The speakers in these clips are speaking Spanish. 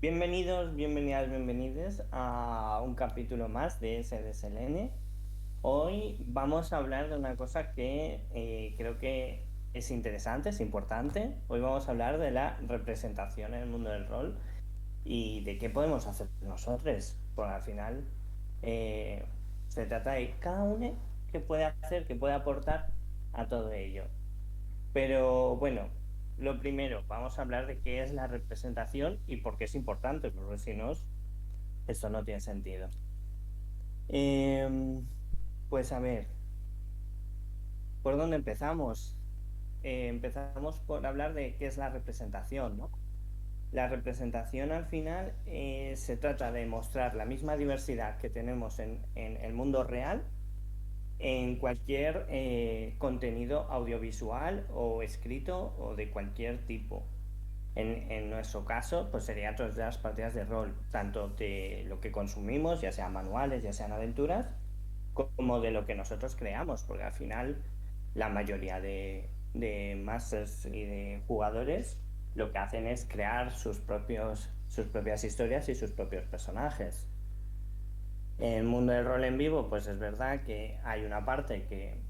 Bienvenidos, bienvenidas, bienvenides a un capítulo más de SDSLN. Hoy vamos a hablar de una cosa que creo que es interesante, es importante. Hoy vamos a hablar de la representación en el mundo del rol y de qué podemos hacer nosotros. Porque al final eh, se trata de cada uno que puede hacer, que puede aportar a todo ello. Pero bueno, lo primero, vamos a hablar de qué es la representación y por qué es importante, porque si no, esto no tiene sentido. Em, pues a ver, ¿por dónde empezamos? Empezamos por hablar de qué es la representación, ¿no? La representación al final se trata de mostrar la misma diversidad que tenemos en el mundo real en cualquier contenido audiovisual o escrito o de cualquier tipo. En nuestro caso, pues sería a través de las partidas de rol, tanto de lo que consumimos, ya sean manuales, ya sean aventuras, como de lo que nosotros creamos, porque al final la mayoría de masters y de jugadores lo que hacen es crear sus propias historias y sus propios personajes. En el mundo del rol en vivo, pues es verdad que hay una parte que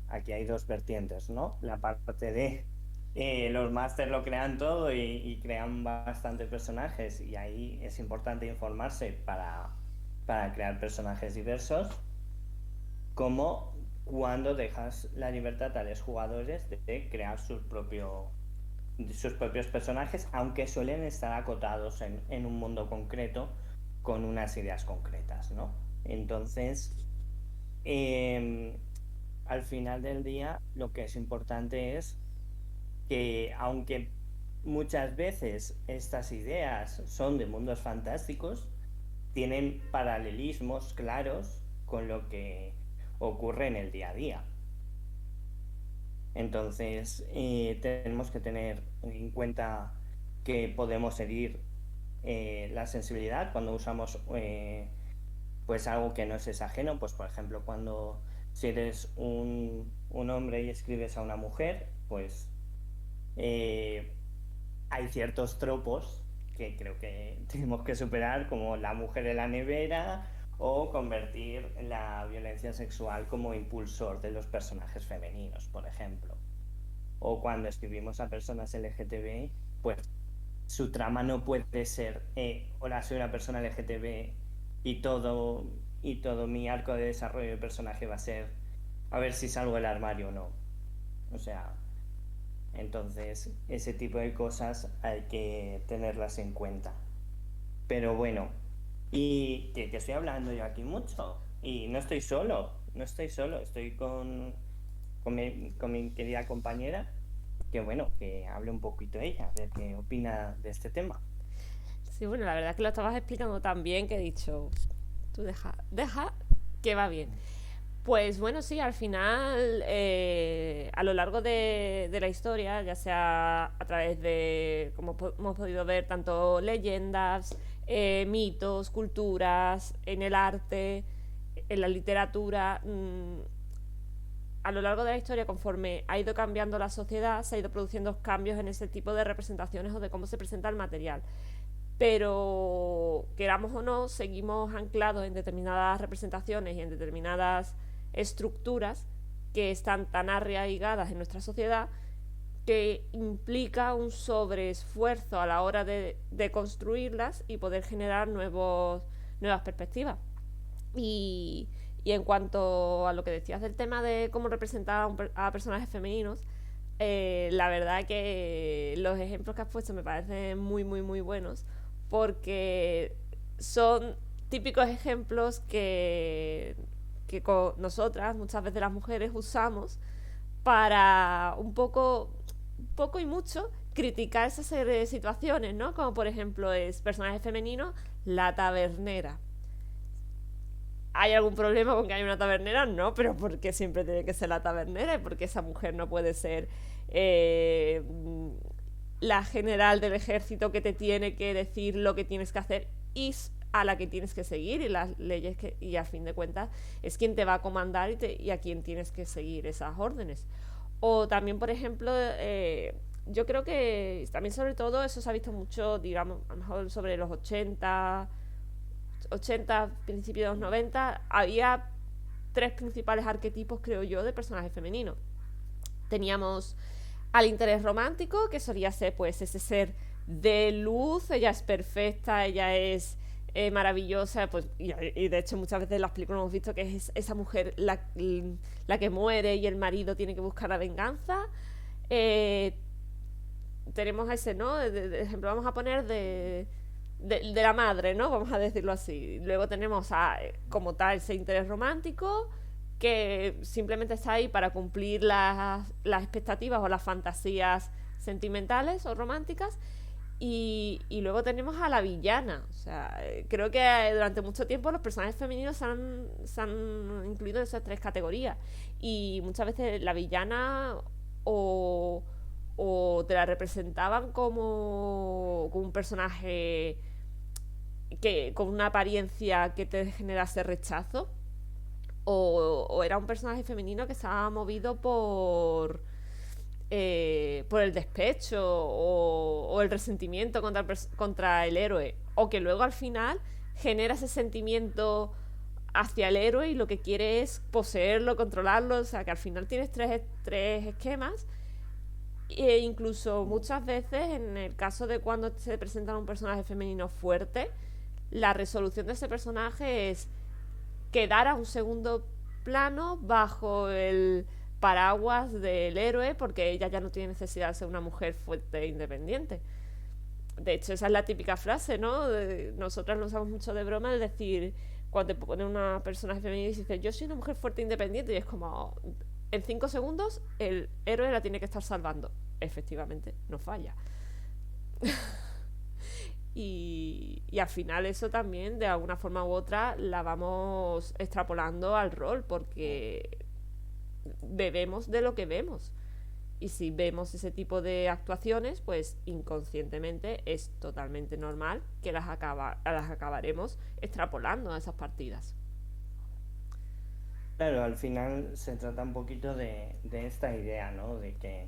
aquí hay dos vertientes, ¿no? La parte de los másters lo crean todo y crean bastantes personajes y ahí es importante informarse para crear personajes diversos, como cuando dejas la libertad a los jugadores de crear sus propios personajes, aunque suelen estar acotados en un mundo concreto con unas ideas concretas, ¿no? Entonces, eh, al final del día, lo que es importante es que, aunque muchas veces estas ideas son de mundos fantásticos, tienen paralelismos claros con lo que ocurre en el día a día. Entonces, tenemos que tener en cuenta que podemos herir la sensibilidad cuando usamos pues algo que no es ajeno. Pues por ejemplo, cuando si eres un hombre y escribes a una mujer, pues eh, hay ciertos tropos que creo que tenemos que superar, como la mujer en la nevera o convertir la violencia sexual como impulsor de los personajes femeninos, por ejemplo. O cuando escribimos a personas LGTB, pues su trama no puede ser, hola, soy una persona LGTB y todo mi arco de desarrollo de personaje va a ser a ver si salgo del armario o no. O sea, entonces ese tipo de cosas hay que tenerlas en cuenta. Pero bueno, y que estoy hablando yo aquí mucho. Y no estoy solo, no estoy solo, estoy con mi querida compañera, que bueno, que hable un poquito ella, a ver qué opina de este tema. Sí, bueno, la verdad es que lo estabas explicando tan bien que he dicho, tú deja que va bien. Pues bueno, sí, al final, a lo largo de la historia, ya sea a través de, como hemos podido ver, tanto leyendas, mitos, culturas, en el arte, en la literatura, a lo largo de la historia, conforme ha ido cambiando la sociedad, se ha ido produciendo cambios en ese tipo de representaciones o de cómo se presenta el material. Pero queramos o no, seguimos anclados en determinadas representaciones y en determinadas estructuras que están tan arraigadas en nuestra sociedad que implica un sobreesfuerzo a la hora de construirlas y poder generar nuevas perspectivas. Y, y en cuanto a lo que decías del tema de cómo representar a personajes femeninos, la verdad que los ejemplos que has puesto me parecen muy, muy, muy buenos porque son típicos ejemplos que con nosotras, muchas veces las mujeres, usamos para un poco y mucho criticar esas serie de situaciones, ¿no? Como por ejemplo es personaje femenino, la tabernera. ¿Hay algún problema con que haya una tabernera? No, pero ¿por qué siempre tiene que ser la tabernera? ¿Y por qué esa mujer no puede ser eh, la general del ejército que te tiene que decir lo que tienes que hacer y a la que tienes que seguir y las leyes que, y a fin de cuentas es quien te va a comandar y a quien tienes que seguir esas órdenes? O también, por ejemplo, yo creo que también sobre todo eso se ha visto mucho, digamos, a lo mejor sobre los 80 principios de los 90, había tres principales arquetipos, creo yo, de personajes femeninos. Teníamos al interés romántico, que solía ser pues ese ser de luz, ella es perfecta, ella es maravillosa, pues, y de hecho muchas veces en las películas hemos visto que es esa mujer la que muere y el marido tiene que buscar la venganza. Eh, Tenemos ese, ¿no? De ejemplo, vamos a poner de la madre, ¿no? Vamos a decirlo así. Luego tenemos como tal ese interés romántico que simplemente está ahí para cumplir las expectativas o las fantasías sentimentales o románticas. Y luego tenemos a la villana. O sea, creo que durante mucho tiempo los personajes femeninos se han incluido en esas tres categorías. Y muchas veces la villana o, o te la representaban como un personaje que con una apariencia que te generase rechazo, o era un personaje femenino que estaba movido por el despecho o el resentimiento contra el héroe, o que luego al final genera ese sentimiento hacia el héroe y lo que quiere es poseerlo, controlarlo. O sea, que al final tienes tres esquemas. E incluso muchas veces, en el caso de cuando se presenta un personaje femenino fuerte, la resolución de ese personaje es quedar a un segundo plano bajo el paraguas del héroe, porque ella ya no tiene necesidad de ser una mujer fuerte e independiente. De hecho, esa es la típica frase, ¿no? Nosotras lo usamos mucho de broma, es decir, cuando te pone una personaje femenina y dice yo soy una mujer fuerte e independiente, y es como en 5 segundos el héroe la tiene que estar salvando. Efectivamente, no falla. Y al final eso también, de alguna forma u otra, la vamos extrapolando al rol, porque bebemos de lo que vemos. Y si vemos ese tipo de actuaciones, pues inconscientemente es totalmente normal que las acabaremos extrapolando a esas partidas. Claro, al final se trata un poquito de esta idea, ¿no? De que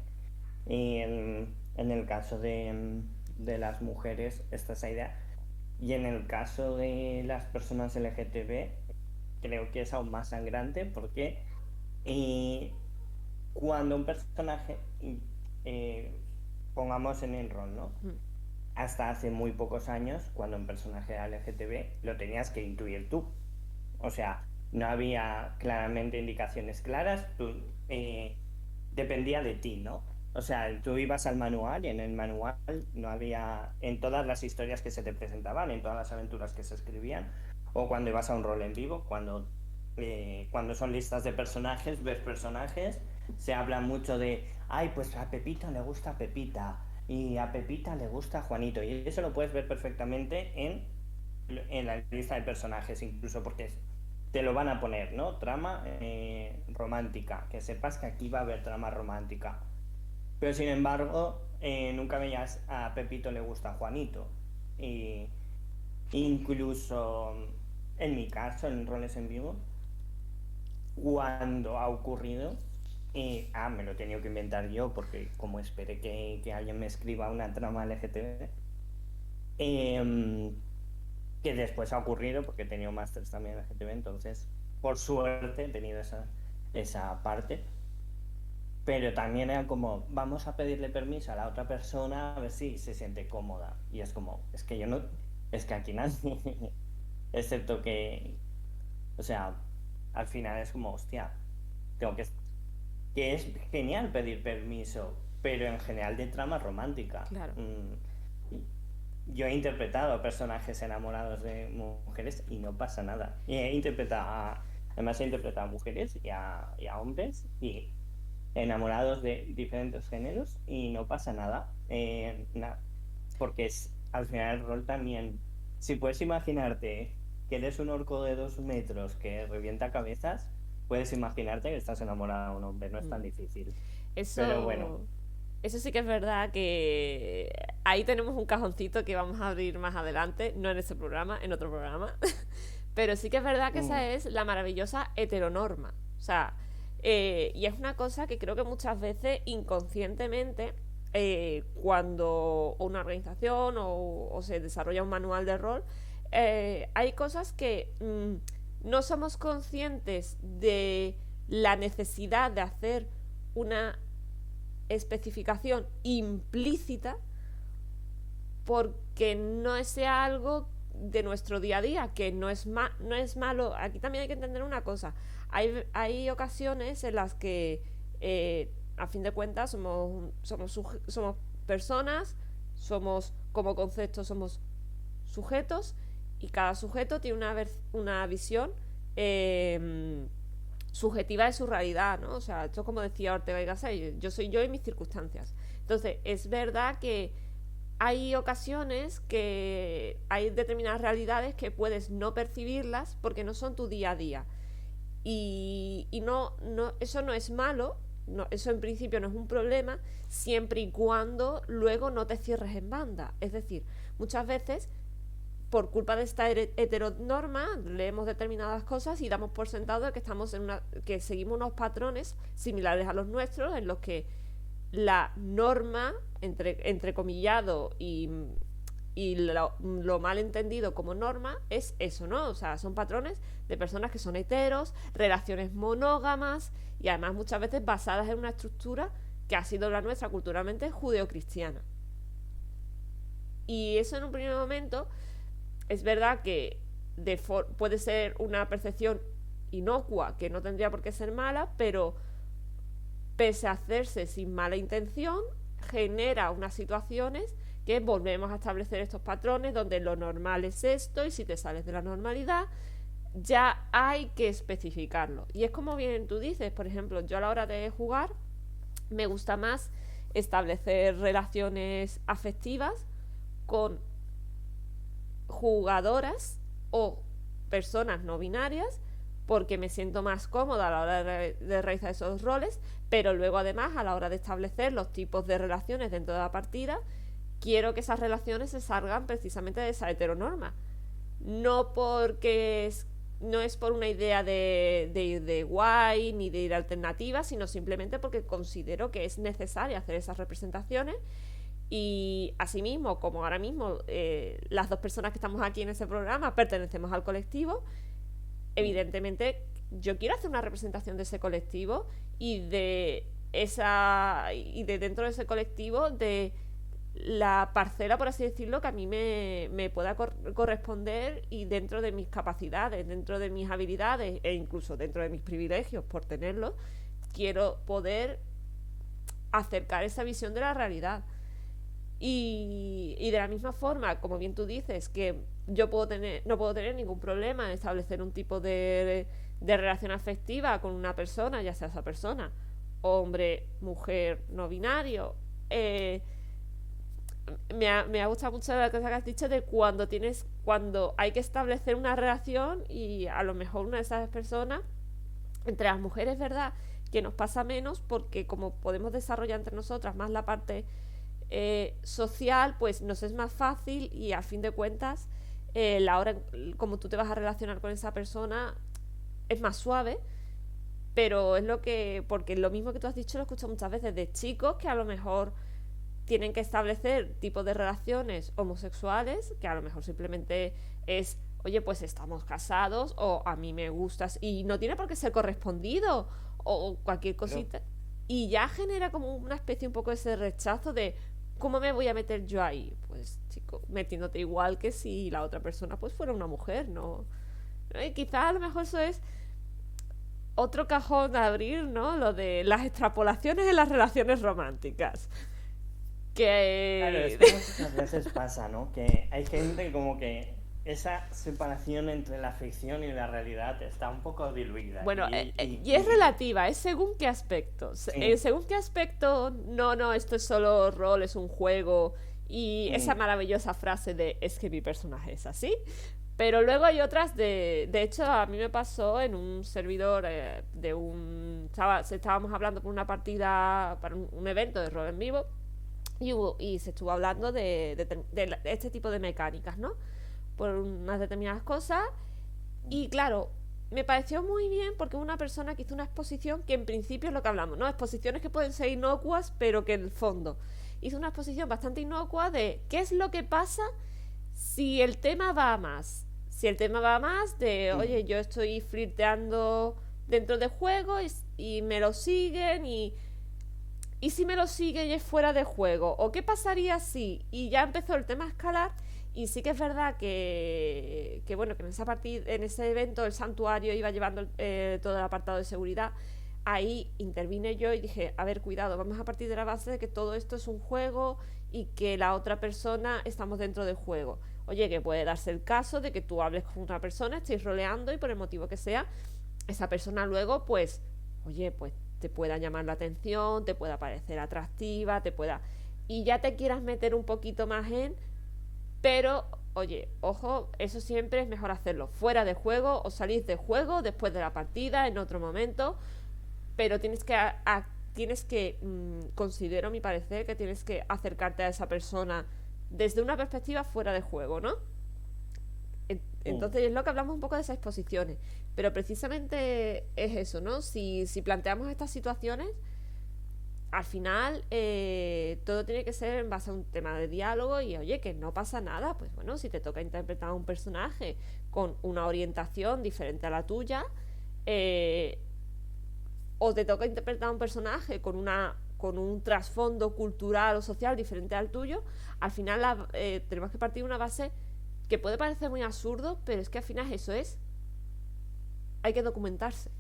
en el caso de las mujeres está esa idea. Y en el caso de las personas LGTB, creo que es aún más sangrante porque eh, cuando un personaje, eh, pongamos en el rol, ¿no? Mm. Hasta hace muy pocos años, cuando un personaje era LGTB, lo tenías que intuir tú. O sea, no había claramente indicaciones claras, dependía de ti, ¿no? O sea, tú ibas al manual y en el manual no había, en todas las historias que se te presentaban, en todas las aventuras que se escribían, o cuando ibas a un rol en vivo, cuando son listas de personajes, ves personajes, se habla mucho de, ay, pues a Pepito le gusta Pepita y a Pepita le gusta Juanito, y eso lo puedes ver perfectamente en la lista de personajes, incluso porque te lo van a poner, ¿no? Trama romántica, que sepas que aquí va a haber trama romántica. Pero sin embargo, nunca veías a Pepito le gusta a Juanito. Y incluso en mi caso, en roles en vivo, cuando ha ocurrido, me lo he tenido que inventar yo, porque como esperé que alguien me escriba una trama LGTB, que después ha ocurrido, porque he tenido másters también LGTB, entonces, por suerte, he tenido esa parte. Pero también era como, vamos a pedirle permiso a la otra persona a ver si se siente cómoda. Y es como, es que yo no, es que aquí nadie, excepto que, o sea, al final es como, hostia, tengo que es genial pedir permiso, pero en general de trama romántica. Claro. Yo he interpretado a personajes enamorados de mujeres y no pasa nada. Y además he interpretado a mujeres y a hombres y enamorados de diferentes géneros y no pasa nada. Porque al final el rol también, si puedes imaginarte que eres un orco de 2 metros que revienta cabezas, puedes imaginarte que estás enamorado de un hombre, no es tan difícil. Pero bueno. Eso sí que es verdad, que ahí tenemos un cajoncito que vamos a abrir más adelante, no en este programa, en otro programa. Pero sí que es verdad que esa es la maravillosa heteronorma. O sea, y es una cosa que creo que muchas veces inconscientemente cuando una organización o se desarrolla un manual de rol, hay cosas que no somos conscientes de la necesidad de hacer una especificación implícita porque no sea algo de nuestro día a día, que no es malo. Aquí también hay que entender una cosa. Hay ocasiones en las que, a fin de cuentas, somos personas, como concepto, somos sujetos, y cada sujeto tiene una visión subjetiva de su realidad, ¿no? O sea, esto, como decía Ortega y Gasset, yo soy yo y mis circunstancias. Entonces, es verdad que hay ocasiones que hay determinadas realidades que puedes no percibirlas porque no son tu día a día. Y eso no es malo, eso en principio no es un problema, siempre y cuando luego no te cierres en banda. Es decir, muchas veces, por culpa de esta heteronorma, leemos determinadas cosas y damos por sentado que que seguimos unos patrones similares a los nuestros, en los que la norma, entrecomillado y lo mal entendido como norma, es eso, ¿no? O sea, son patrones de personas que son heteros, relaciones monógamas y además muchas veces basadas en una estructura que ha sido la nuestra culturalmente judeocristiana. Y eso, en un primer momento, es verdad que puede ser una percepción inocua, que no tendría por qué ser mala, pero pese a hacerse sin mala intención, genera unas situaciones que volvemos a establecer estos patrones donde lo normal es esto, y si te sales de la normalidad ya hay que especificarlo. Y es como bien tú dices, por ejemplo, yo a la hora de jugar me gusta más establecer relaciones afectivas con jugadoras o personas no binarias, porque me siento más cómoda a la hora de realizar esos roles, pero luego además a la hora de establecer los tipos de relaciones dentro de la partida, quiero que esas relaciones se salgan precisamente de esa heteronorma. No es por una idea de ir de guay ni de ir alternativa, sino simplemente porque considero que es necesario hacer esas representaciones. Y asimismo, como ahora mismo las dos personas que estamos aquí en ese programa pertenecemos al colectivo, evidentemente yo quiero hacer una representación de ese colectivo y de dentro de ese colectivo, de la parcela, por así decirlo, que a mí me pueda corresponder, y dentro de mis capacidades, dentro de mis habilidades e incluso dentro de mis privilegios por tenerlos, quiero poder acercar esa visión de la realidad. Y de la misma forma, como bien tú dices, que yo no puedo tener ningún problema en establecer un tipo de relación afectiva con una persona, ya sea esa persona hombre, mujer, no binario. Me ha gustado mucho la cosa que has dicho de cuando hay que establecer una relación, y a lo mejor una de esas personas, entre las mujeres, ¿verdad?, que nos pasa menos, porque como podemos desarrollar entre nosotras más la parte social, pues nos es más fácil, y a fin de cuentas la hora como tú te vas a relacionar con esa persona es más suave. Pero porque lo mismo que tú has dicho lo he escuchado muchas veces de chicos que a lo mejor tienen que establecer tipos de relaciones homosexuales, que a lo mejor simplemente es, oye, pues estamos casados, o a mí me gustas, y no tiene por qué ser correspondido, o cualquier cosita. Pero y ya genera como una especie un poco de ese rechazo de ¿cómo me voy a meter yo ahí? Pues, chico, metiéndote igual que si la otra persona pues fuera una mujer, ¿no? Y quizás a lo mejor eso es otro cajón a abrir, ¿no? Lo de las extrapolaciones en las relaciones románticas. Claro, es que muchas veces pasa, ¿no? Que hay gente como que esa separación entre la ficción y la realidad está un poco diluida. Bueno, y es relativa, es según qué aspecto. Sí. Según qué aspecto, no, esto es solo rol, es un juego. Y esa maravillosa frase de es que mi personaje es así. Pero luego hay otras de hecho, a mí me pasó en un servidor estábamos hablando por una partida para un evento de rol en vivo, y se estuvo hablando de este tipo de mecánicas, ¿no? Por unas determinadas cosas. Y claro, me pareció muy bien porque una persona que hizo una exposición que en principio es lo que hablamos, ¿no? Exposiciones que pueden ser inocuas, pero que en el fondo hice una exposición bastante inocua de qué es lo que pasa si el tema va a más. Si el tema va a más de, Mm. oye, yo estoy flirteando dentro de juego y me lo siguen y si me lo siguen y es fuera de juego, o qué pasaría si, y ya empezó el tema a escalar. Y sí que es verdad que bueno, que en ese evento el santuario iba llevando todo el apartado de seguridad. Ahí intervine yo y dije, a ver, cuidado, vamos a partir de la base de que todo esto es un juego y que la otra persona estamos dentro del juego. Oye, que puede darse el caso de que tú hables con una persona, estéis roleando y por el motivo que sea, esa persona luego, pues, oye, pues te pueda llamar la atención, te pueda parecer atractiva, te pueda... Y ya te quieras meter un poquito más en... Pero, oye, ojo, eso siempre es mejor hacerlo fuera de juego o salir de juego después de la partida, en otro momento. Pero tienes que considero mi parecer que tienes que acercarte a esa persona desde una perspectiva fuera de juego, ¿no? Mm. Entonces es lo que hablamos un poco de esas exposiciones. Pero precisamente es eso, ¿no? Si planteamos estas situaciones, al final todo tiene que ser en base a un tema de diálogo y oye, que no pasa nada. Pues bueno, si te toca interpretar a un personaje con una orientación diferente a la tuya, eh, o te toca interpretar a un personaje con un trasfondo cultural o social diferente al tuyo, al final tenemos que partir de una base que puede parecer muy absurdo, pero es que al final eso es. Hay que documentarse.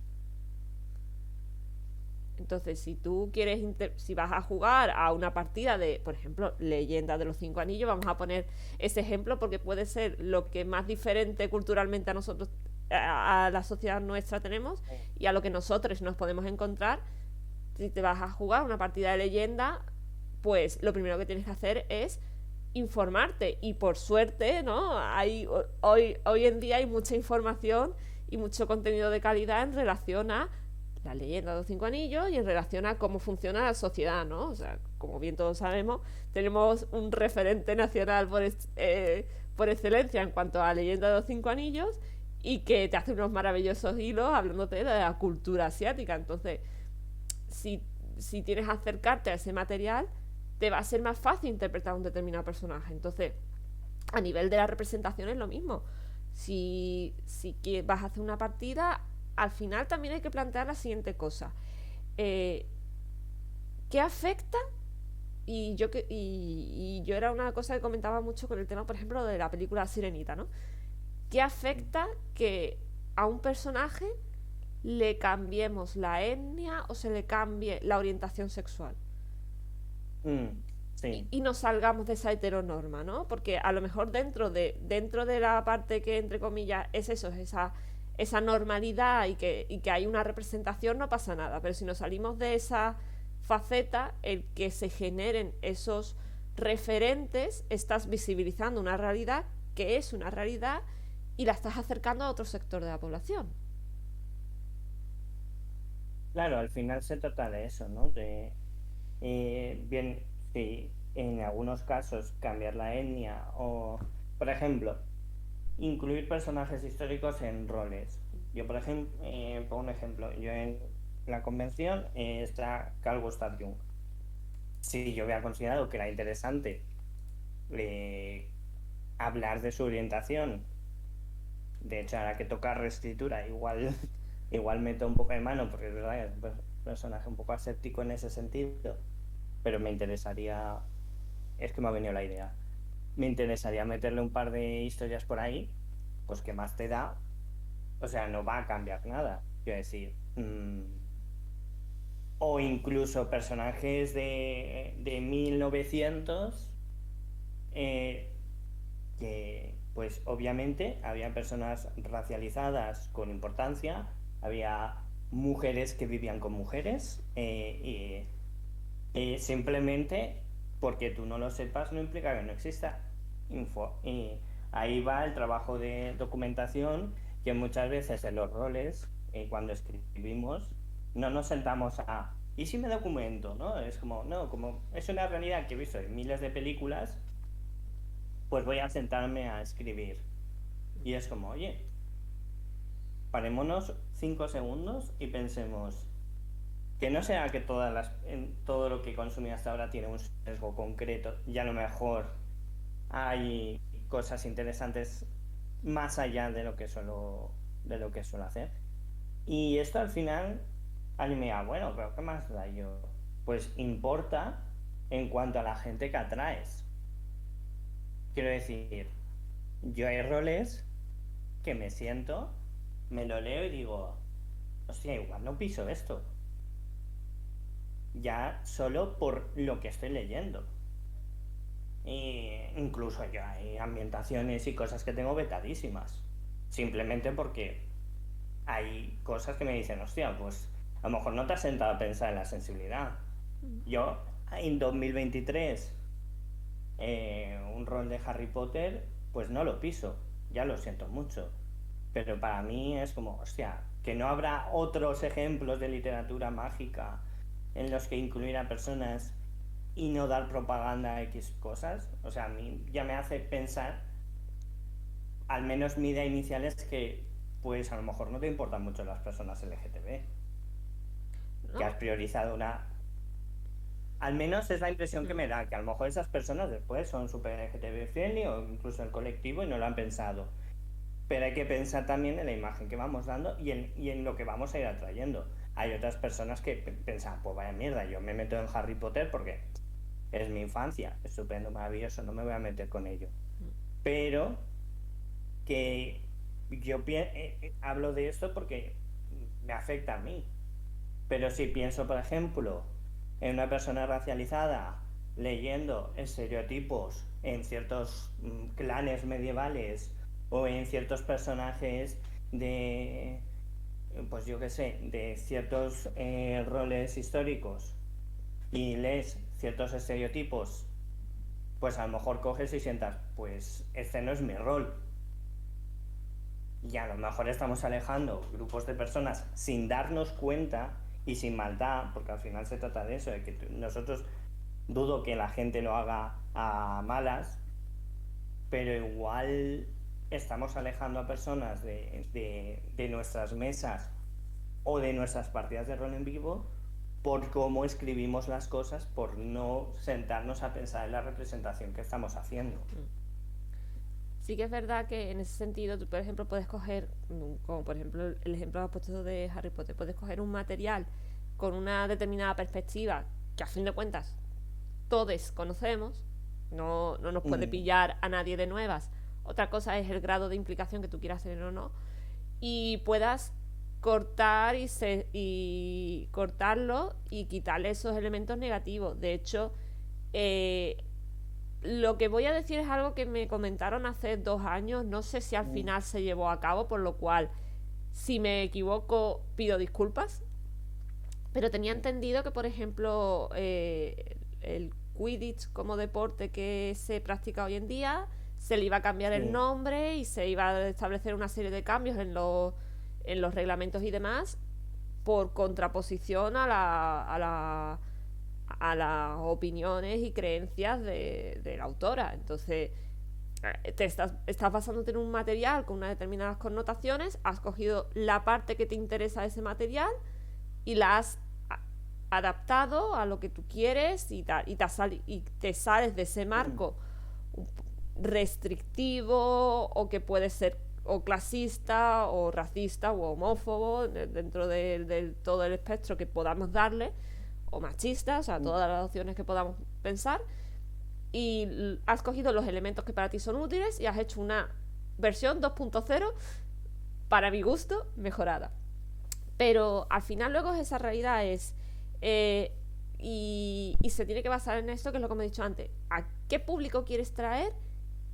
Entonces, si tú quieres, si vas a jugar a una partida de, por ejemplo, Leyenda de los Cinco Anillos, vamos a poner ese ejemplo porque puede ser lo que más diferente culturalmente a nosotros, a la sociedad nuestra tenemos y a lo que nosotros nos podemos encontrar. Si te vas a jugar una partida de Leyenda, pues lo primero que tienes que hacer es informarte y por suerte, ¿no? Hoy en día hay mucha información y mucho contenido de calidad en relación a la leyenda de los cinco anillos y en relación a cómo funciona la sociedad, ¿no? O sea, como bien todos sabemos, tenemos un referente nacional por excelencia en cuanto a la leyenda de los cinco anillos y que te hace unos maravillosos hilos hablándote de la cultura asiática. Entonces, si, si tienes que acercarte a ese material, te va a ser más fácil interpretar un determinado personaje. Entonces, a nivel de la representación es lo mismo. Si vas a hacer una partida, al final también hay que plantear la siguiente cosa. Eh, ¿Qué afecta? Y yo era una cosa que comentaba mucho con el tema, por ejemplo, de la película Sirenita, ¿no? ¿Qué afecta que a un personaje le cambiemos la etnia o se le cambie la orientación sexual? Mm. Sí. Y nos salgamos de esa heteronorma, ¿no? Porque a lo mejor dentro de la parte que, entre comillas, es eso, es esa normalidad y que hay una representación, no pasa nada. Pero si nos salimos de esa faceta, el que se generen esos referentes, estás visibilizando una realidad que es una realidad y la estás acercando a otro sector de la población. Claro, al final se trata de eso, ¿no? Bien, sí, en algunos casos cambiar la etnia o, por ejemplo, incluir personajes históricos en roles. Yo, por ejemplo, pongo un ejemplo, yo en la convención está Carl Gustav Jung. Sí, yo había considerado que era interesante eh, hablar de su orientación. De hecho, ahora que toca reescritura, igual, igual meto un poco de mano, porque es verdad que es un personaje un poco aséptico en ese sentido, pero me interesaría, es que me ha venido la idea, me interesaría meterle un par de historias por ahí, pues que más te da, o sea, no va a cambiar nada, quiero decir, o incluso personajes de 1900, eh, que pues obviamente había personas racializadas con importancia, había mujeres que vivían con mujeres, y simplemente porque tú no lo sepas no implica que no exista info. Y ahí va el trabajo de documentación que muchas veces en los roles, cuando escribimos, no nos sentamos a... ¿Y si me documento? ¿No? Es como, no, como es una realidad que he visto en miles de películas, pues voy a sentarme a escribir. Y es como, oye, parémonos 5 segundos y pensemos, Que no sea que todo lo que consumí hasta ahora tiene un sesgo concreto y a lo mejor hay cosas interesantes más allá de lo que suelo hacer. Y esto al final, alguien me diga, bueno, pero ¿qué más da yo? Pues importa en cuanto a la gente que atraes. Quiero decir, yo hay roles que me siento, me lo leo y digo, hostia, igual no piso esto. Ya solo por lo que estoy leyendo. E incluso yo hay ambientaciones y cosas que tengo vetadísimas. Simplemente porque hay cosas que me dicen, hostia, pues a lo mejor no te has sentado a pensar en la sensibilidad. Yo, en 2023, un rol de Harry Potter, pues no lo piso. Ya lo siento mucho. Pero para mí es como, hostia, que no habrá otros ejemplos de literatura mágica en los que incluir a personas y no dar propaganda a X cosas. O sea, a mí ya me hace pensar, al menos mi idea inicial es que, pues a lo mejor no te importan mucho las personas LGTB, que ¿no? has priorizado una... Al menos es la impresión que Mm. me da, que a lo mejor esas personas después son súper LGTB friendly o incluso el colectivo y no lo han pensado. Pero hay que pensar también en la imagen que vamos dando y en lo que vamos a ir atrayendo. Hay otras personas que piensan, pues vaya mierda, yo me meto en Harry Potter porque es mi infancia, estupendo, maravilloso, no me voy a meter con ello. Pero que yo hablo de esto porque me afecta a mí. Pero si pienso, por ejemplo, en una persona racializada leyendo estereotipos en ciertos clanes medievales o en ciertos personajes de, pues yo qué sé, de ciertos roles históricos y lees ciertos estereotipos, pues a lo mejor coges y sientas, pues este no es mi rol. Y a lo mejor estamos alejando grupos de personas sin darnos cuenta y sin maldad, porque al final se trata de eso, de que nosotros dudo que la gente lo haga a malas, pero igual estamos alejando a personas de nuestras mesas o de nuestras partidas de rol en vivo por cómo escribimos las cosas, por no sentarnos a pensar en la representación que estamos haciendo. Sí que es verdad que en ese sentido tú, por ejemplo, puedes coger, como por ejemplo el ejemplo que has puesto de Harry Potter, puedes coger un material con una determinada perspectiva que a fin de cuentas todos conocemos, no nos puede Mm, pillar a nadie de nuevas. Otra cosa es el grado de implicación que tú quieras tener o no. Y puedas cortar y cortarlo y quitarle esos elementos negativos. De hecho, eh, lo que voy a decir es algo que me comentaron hace 2 años. No sé si al mm, final se llevó a cabo, por lo cual, si me equivoco, pido disculpas. Pero tenía mm, entendido que, por ejemplo, el Quidditch como deporte que se practica hoy en día, se le iba a cambiar el sí, nombre y se iba a establecer una serie de cambios en los reglamentos y demás por contraposición a las opiniones y creencias de la autora. Entonces, estás basándote en un material con unas determinadas connotaciones, has cogido la parte que te interesa de ese material y la has adaptado a lo que tú quieres y te sales de ese mm, marco restrictivo o que puede ser o clasista o racista o homófobo dentro de todo el espectro que podamos darle o machista, o sea, mm, todas las opciones que podamos pensar y has cogido los elementos que para ti son útiles y has hecho una versión 2.0 para mi gusto mejorada. Pero al final luego esa realidad es... eh, y se tiene que basar en esto, que es lo que me he dicho antes. ¿A qué público quieres traer?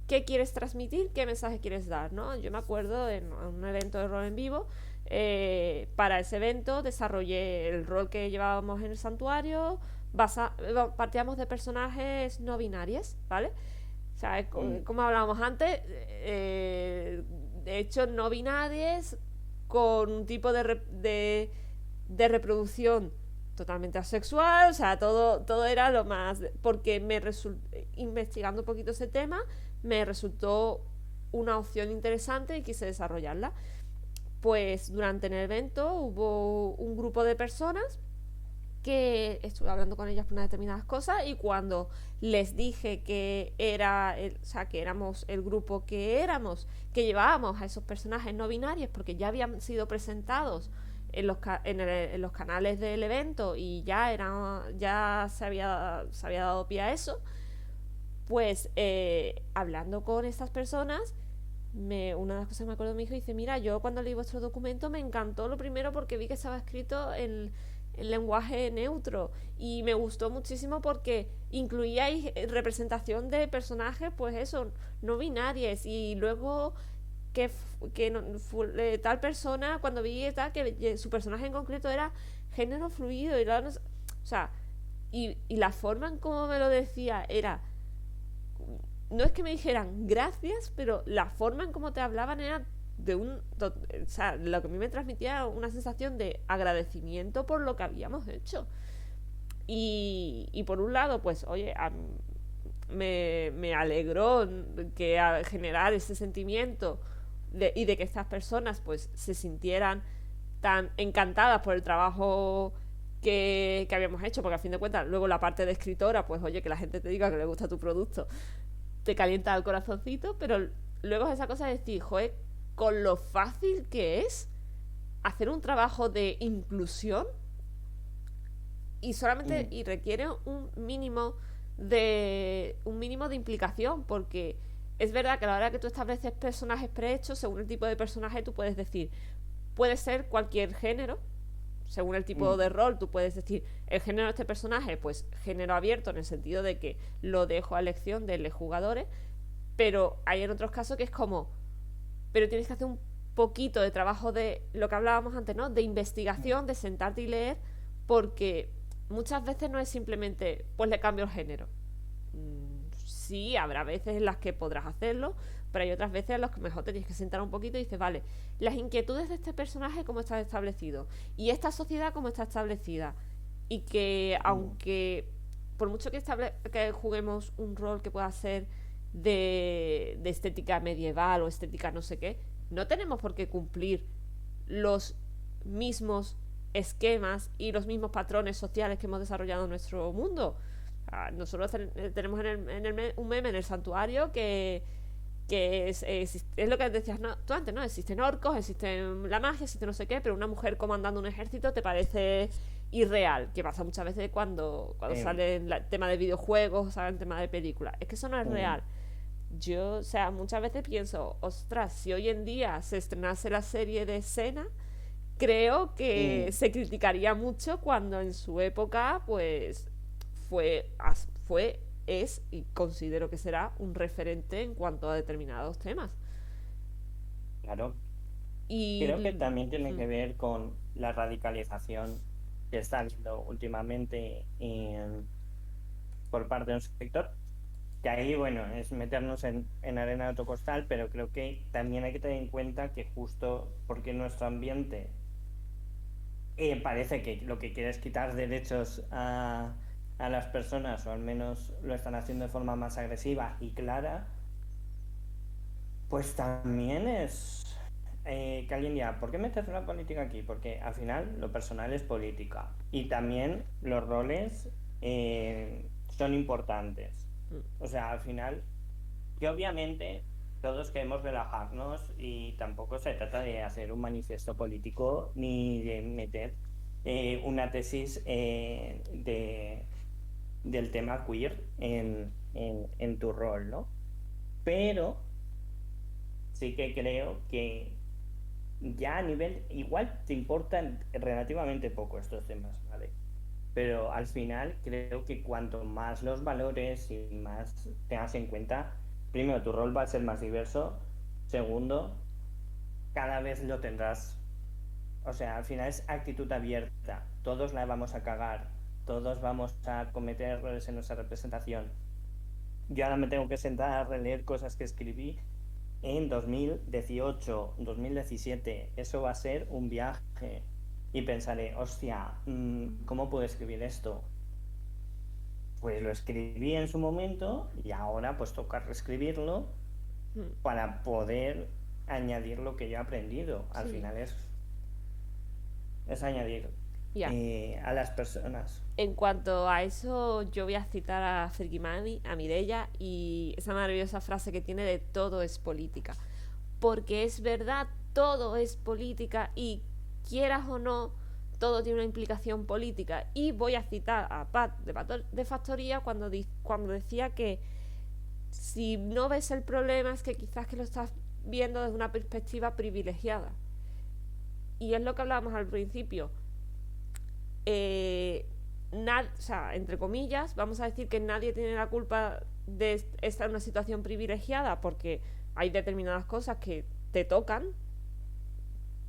¿Qué quieres transmitir? ¿Qué mensaje quieres dar? ¿No? Yo me acuerdo en un evento de rol en vivo, para ese evento desarrollé el rol que llevábamos en el santuario, partíamos de personajes no binarios, ¿vale? O sea, mm, como hablábamos antes, de hecho no binarios con un tipo de reproducción totalmente asexual, o sea, todo era lo más... Porque investigando un poquito ese tema, me resultó una opción interesante y quise desarrollarla. Pues durante el evento hubo un grupo de personas que estuve hablando con ellas por unas determinadas cosas, y cuando les dije que o sea, que éramos el grupo que éramos, que llevábamos a esos personajes no binarios porque ya habían sido presentados en los canales del evento y ya se había dado pie a eso, pues hablando con estas personas, una de las cosas que me acuerdo de mi hijo dice: mira, yo cuando leí vuestro documento me encantó lo primero porque vi que estaba escrito en lenguaje neutro, y me gustó muchísimo porque incluíais representación de personajes, pues eso, no binarios, y luego tal persona, cuando vi tal, que su personaje en concreto era género fluido, o sea, y la forma en cómo me lo decía era, no es que me dijeran gracias, pero la forma en cómo te hablaban era o sea, lo que a mí me transmitía una sensación de agradecimiento por lo que habíamos hecho. Y por un lado, pues, oye, me alegró generar ese sentimiento y de que estas personas, pues, se sintieran tan encantadas por el trabajo que habíamos hecho, porque a fin de cuentas, luego la parte de escritora, pues, oye, que la gente te diga que le gusta tu producto, te calienta el corazoncito, pero luego es esa cosa de decir, joder, con lo fácil que es hacer un trabajo de inclusión, y solamente Mm, y requiere un mínimo de implicación, porque es verdad que a la hora que tú estableces personajes prehechos, según el tipo de personaje tú puedes decir, puede ser cualquier género, según el tipo mm, de rol tú puedes decir el género de este personaje, pues género abierto, en el sentido de que lo dejo a elección de los jugadores, pero hay en otros casos que es como, pero tienes que hacer un poquito de trabajo de lo que hablábamos antes, ¿no? De mm. investigación, de sentarte y leer, porque muchas veces no es simplemente, pues le cambio el género. Sí, habrá veces en las que podrás hacerlo, pero hay otras veces en las que mejor te tienes que sentar un poquito y dices, vale, las inquietudes de este personaje, cómo está establecido, y esta sociedad, cómo está establecida, y que Mm. aunque por mucho que juguemos un rol que pueda ser de estética medieval o estética no sé qué, no tenemos por qué cumplir los mismos esquemas y los mismos patrones sociales que hemos desarrollado en nuestro mundo. Nosotros tenemos un meme en el santuario que es lo que decías, no, tú antes, ¿no? Existen orcos, existen la magia, existe no sé qué, pero una mujer comandando un ejército te parece irreal, que pasa muchas veces cuando Eh, sale el tema de videojuegos, sale el tema de películas. Es que eso no es mm, real. Yo, o sea, muchas veces pienso, ostras, si hoy en día se estrenase la serie de Senna, creo que mm. se criticaría mucho cuando en su época, pues, fue, es y considero que será un referente en cuanto a determinados temas. Claro. Creo que Y. también tiene mm, que ver con la radicalización que está habiendo últimamente por parte de un sector, que ahí, bueno, es meternos en arena de otro costal, pero creo que también hay que tener en cuenta que justo porque nuestro ambiente parece que lo que quiere es quitar derechos a las personas, o al menos lo están haciendo de forma más agresiva y clara, pues también es que alguien dirá, ¿por qué metes la política aquí? Porque al final lo personal es política y también los roles son importantes. mm, O sea, al final, que obviamente todos queremos relajarnos y tampoco se trata de hacer un manifiesto político ni de meter una tesis del tema queer en tu rol, ¿no? Pero sí que creo que ya a nivel, igual te importan relativamente poco estos temas, ¿vale? Pero al final creo que cuanto más los valores y más tengas en cuenta, primero, tu rol va a ser más diverso, segundo, cada vez lo tendrás, o sea, al final es actitud abierta, todos la vamos a cagar, todos vamos a cometer errores en nuestra representación. Yo ahora me tengo que sentar a releer cosas que escribí en 2018, 2017. Eso va a ser un viaje. Y pensaré, hostia, ¿cómo puedo escribir esto? Pues lo escribí en su momento y ahora pues toca reescribirlo mm, para poder añadir lo que yo he aprendido. Al sí. final es añadir. Ya. a las personas. En cuanto a eso, yo voy a citar a Fergimani, a Mireia, y esa maravillosa frase que tiene de todo es política. Porque es verdad, todo es política y quieras o no, todo tiene una implicación política. Y voy a citar a Pat de Factoría cuando decía que si no ves el problema es que quizás que lo estás viendo desde una perspectiva privilegiada. Y es lo que hablábamos al principio. O sea, entre comillas, vamos a decir que nadie tiene la culpa de estar en una situación privilegiada porque hay determinadas cosas que te tocan,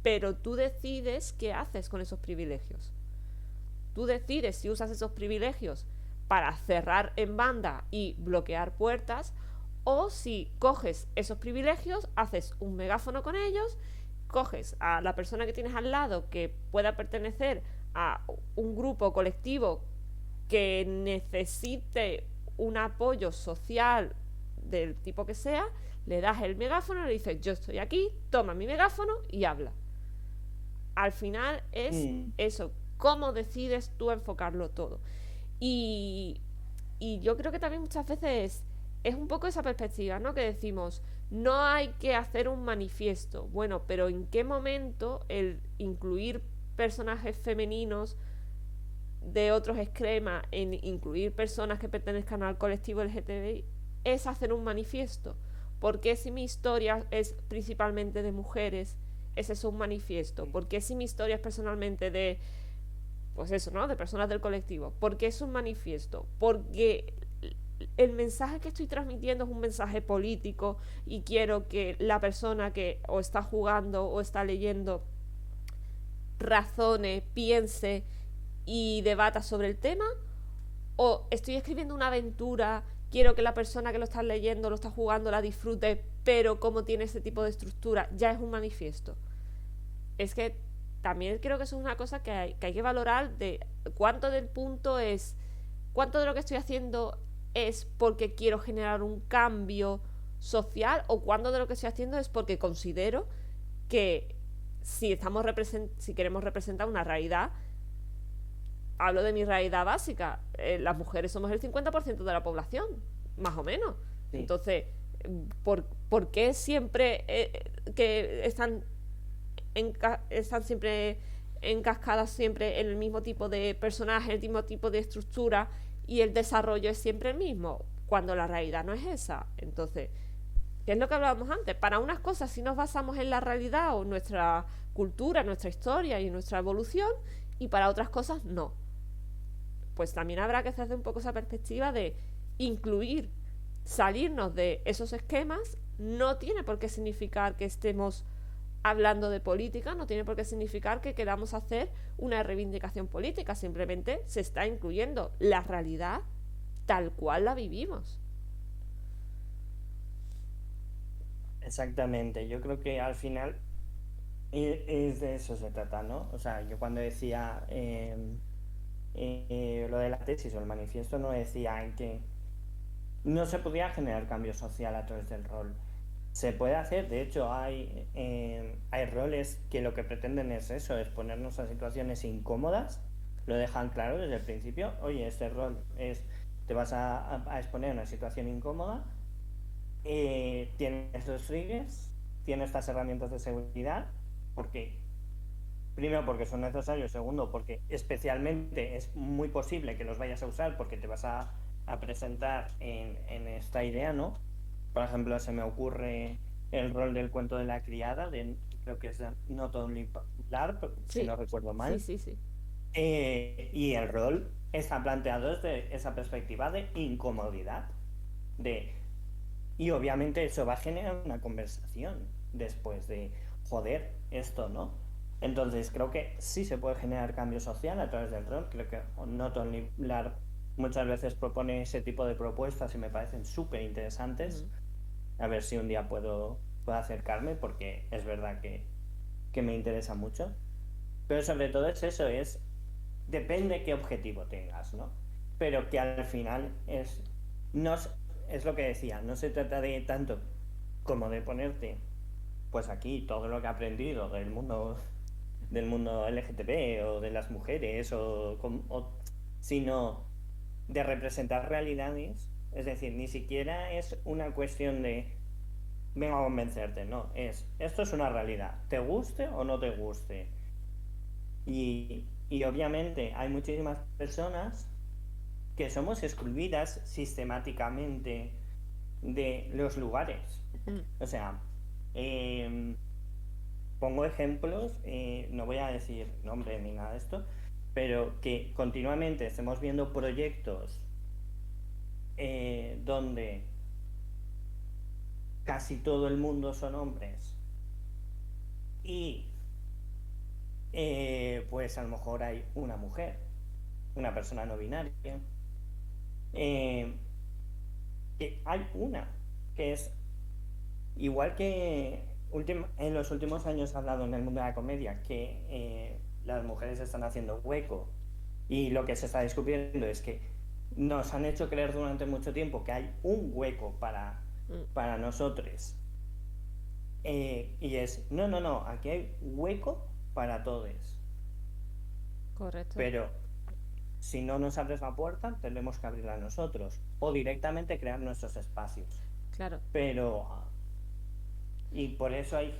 pero tú decides qué haces con esos privilegios. Tú decides si usas esos privilegios para cerrar en banda y bloquear puertas, o si coges esos privilegios, haces un megáfono con ellos, coges a la persona que tienes al lado que pueda pertenecer a un grupo colectivo que necesite un apoyo social del tipo que sea, le das el megáfono y le dices, yo estoy aquí, toma mi megáfono y habla. Al final es Mm, eso, cómo decides tú enfocarlo todo. Y, y yo creo que también muchas veces es un poco esa perspectiva, ¿no? Que decimos, no hay que hacer un manifiesto. Bueno, pero ¿en qué momento el incluir personajes femeninos de otros extremos, en incluir personas que pertenezcan al colectivo LGTBI, es hacer un manifiesto? Porque si mi historia es principalmente de mujeres, es eso un manifiesto? Porque si mi historia es personalmente de, pues eso, ¿no? De personas del colectivo, porque es un manifiesto? Porque el mensaje que estoy transmitiendo es un mensaje político y quiero que la persona que o está jugando o está leyendo razone, piense y debata sobre el tema, o estoy escribiendo una aventura, quiero que la persona que lo está leyendo, lo está jugando, la disfrute, pero como tiene ese tipo de estructura, ya es un manifiesto. Es que también creo que eso es una cosa que hay que valorar de cuánto del punto es, cuánto de lo que estoy haciendo es porque quiero generar un cambio social o cuánto de lo que estoy haciendo es porque considero que si queremos representar una realidad, hablo de mi realidad básica, las mujeres somos el 50% de la población, más o menos. sí. Entonces, ¿por qué siempre que están siempre encascadas siempre en el mismo tipo de personaje, el mismo tipo de estructura y el desarrollo es siempre el mismo, cuando la realidad no es esa? Entonces, ¿qué es lo que hablábamos antes? Para unas cosas sí nos basamos en la realidad o nuestra cultura, nuestra historia y nuestra evolución, y para otras cosas no. Pues también habrá que hacer un poco esa perspectiva de incluir, salirnos de esos esquemas. No tiene por qué significar que estemos hablando de política, no tiene por qué significar que queramos hacer una reivindicación política, simplemente se está incluyendo la realidad tal cual la vivimos. Exactamente, yo creo que al final es de eso se trata, ¿no? O sea, yo cuando decía lo de la tesis o el manifiesto no decía en que no se podía generar cambio social a través del rol. Se puede hacer, de hecho hay roles que lo que pretenden es eso, es ponernos a situaciones incómodas, lo dejan claro desde el principio, oye, este rol es, te vas a exponer a una situación incómoda, tiene estos triggers, tiene estas herramientas de seguridad, porque primero porque son necesarios, segundo porque especialmente es muy posible que los vayas a usar porque te vas a presentar en esta idea, ¿no? Por ejemplo, se me ocurre el rol del cuento de la criada, creo que es Not Only Larp, si Sí, no recuerdo sí, mal. sí, sí. Y el rol está planteado desde esa perspectiva de incomodidad, de y obviamente eso va a generar una conversación después de, joder, esto, ¿no? Entonces creo que sí se puede generar cambio social a través del rol. Creo que Not Only LARP muchas veces propone ese tipo de propuestas y me parecen súper interesantes. Uh-huh. A ver si un día puedo acercarme porque es verdad que me interesa mucho. Pero sobre todo es eso, depende qué objetivo tengas, ¿no? Pero que al final no, es lo que decía, no se trata de tanto como de ponerte, pues aquí todo lo que he aprendido del mundo del mundo LGTB o de las mujeres, sino de representar realidades. Es decir, ni siquiera es una cuestión de vengo a convencerte, no, esto es una realidad, te guste o no te guste. Y obviamente hay muchísimas personas que somos excluidas sistemáticamente de los lugares. O sea, pongo ejemplos, no voy a decir nombre ni nada de esto, pero que continuamente estemos viendo proyectos donde casi todo el mundo son hombres y pues a lo mejor hay una mujer, una persona no binaria, que hay una que es igual que en los últimos años ha hablado en el mundo de la comedia que las mujeres están haciendo hueco, y lo que se está descubriendo es que nos han hecho creer durante mucho tiempo que hay un hueco para nosotros, y es no, aquí hay hueco para todos. Correcto. Pero si no nos abres la puerta, tendremos que abrirla nosotros o directamente crear nuestros espacios. Claro. Pero y por eso hay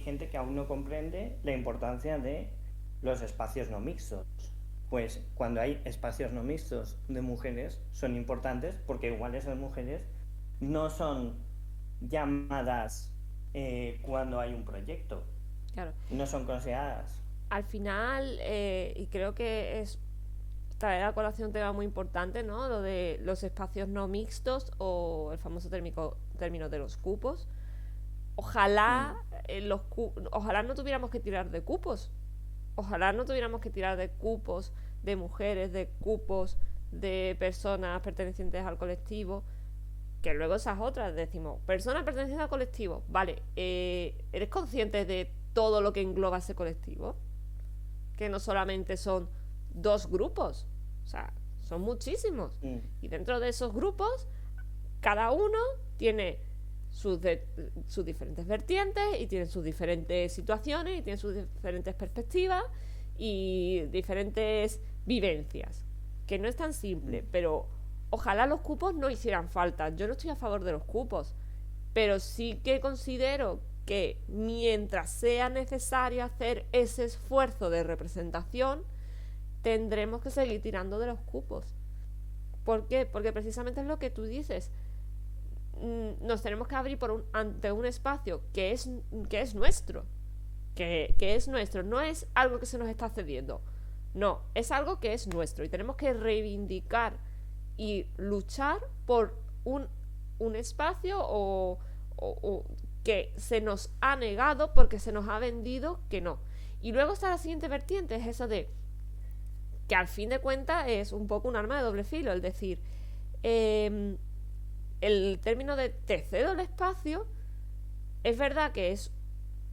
gente que aún no comprende la importancia de los espacios no mixtos. Pues cuando hay espacios no mixtos de mujeres son importantes, porque igual esas mujeres no son llamadas cuando hay un proyecto. Claro. No son consideradas. Al final, y creo que es traer a colación un tema muy importante, ¿no? Lo de los espacios no mixtos o el famoso término de los cupos. Ojalá ojalá no tuviéramos que tirar de cupos. Ojalá no tuviéramos que tirar de cupos de mujeres, de cupos de personas pertenecientes al colectivo, que luego esas otras decimos, personas pertenecientes al colectivo, vale, ¿eres consciente de todo lo que engloba ese colectivo? Que no solamente son 2 grupos, o sea, son muchísimos. Y dentro de esos grupos, cada uno tiene sus diferentes vertientes y tiene sus diferentes situaciones y tiene sus diferentes perspectivas y diferentes vivencias, que no es tan simple, pero ojalá los cupos no hicieran falta. Yo no estoy a favor de los cupos, pero sí que considero que mientras sea necesario hacer ese esfuerzo de representación, tendremos que seguir tirando de los cupos. ¿Por qué? Porque precisamente es lo que tú dices. Nos tenemos que abrir ante un espacio que es nuestro. Que es nuestro. No es algo que se nos está cediendo. No, es algo que es nuestro. Y tenemos que reivindicar y luchar por un espacio o que se nos ha negado porque se nos ha vendido que no. Y luego está la siguiente vertiente, es eso de que al fin de cuentas es un poco un arma de doble filo, es decir, el término de te cedo el espacio, es verdad que es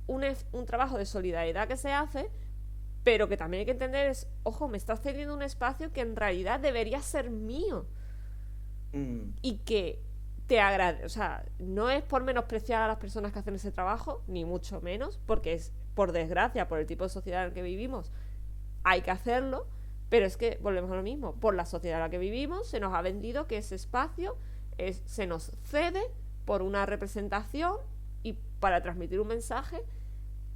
un trabajo de solidaridad que se hace, pero que también hay que entender es, ojo, me estás cediendo un espacio que en realidad debería ser mío. Y que te agradece, o sea, no es por menospreciar a las personas que hacen ese trabajo, ni mucho menos, porque es, por desgracia, por el tipo de sociedad en el que vivimos, hay que hacerlo, pero es que volvemos a lo mismo, por la sociedad en la que vivimos se nos ha vendido que ese espacio se nos cede por una representación y para transmitir un mensaje,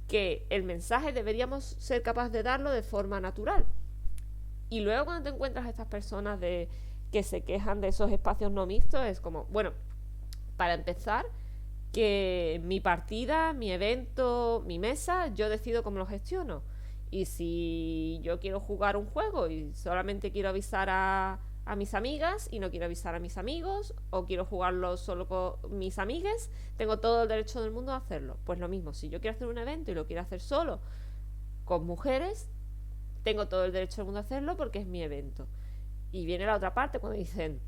que el mensaje deberíamos ser capaces de darlo de forma natural. Y luego cuando te encuentras a estas personas que se quejan de esos espacios no mixtos, es como, bueno, para empezar, que mi partida, mi evento, mi mesa, yo decido cómo lo gestiono. Y si yo quiero jugar un juego y solamente quiero avisar a mis amigas y no quiero avisar a mis amigos, o quiero jugarlo solo con mis amigues, tengo todo el derecho del mundo a hacerlo. Pues lo mismo, si yo quiero hacer un evento y lo quiero hacer solo con mujeres, tengo todo el derecho del mundo a hacerlo porque es mi evento. Y viene la otra parte cuando dicen,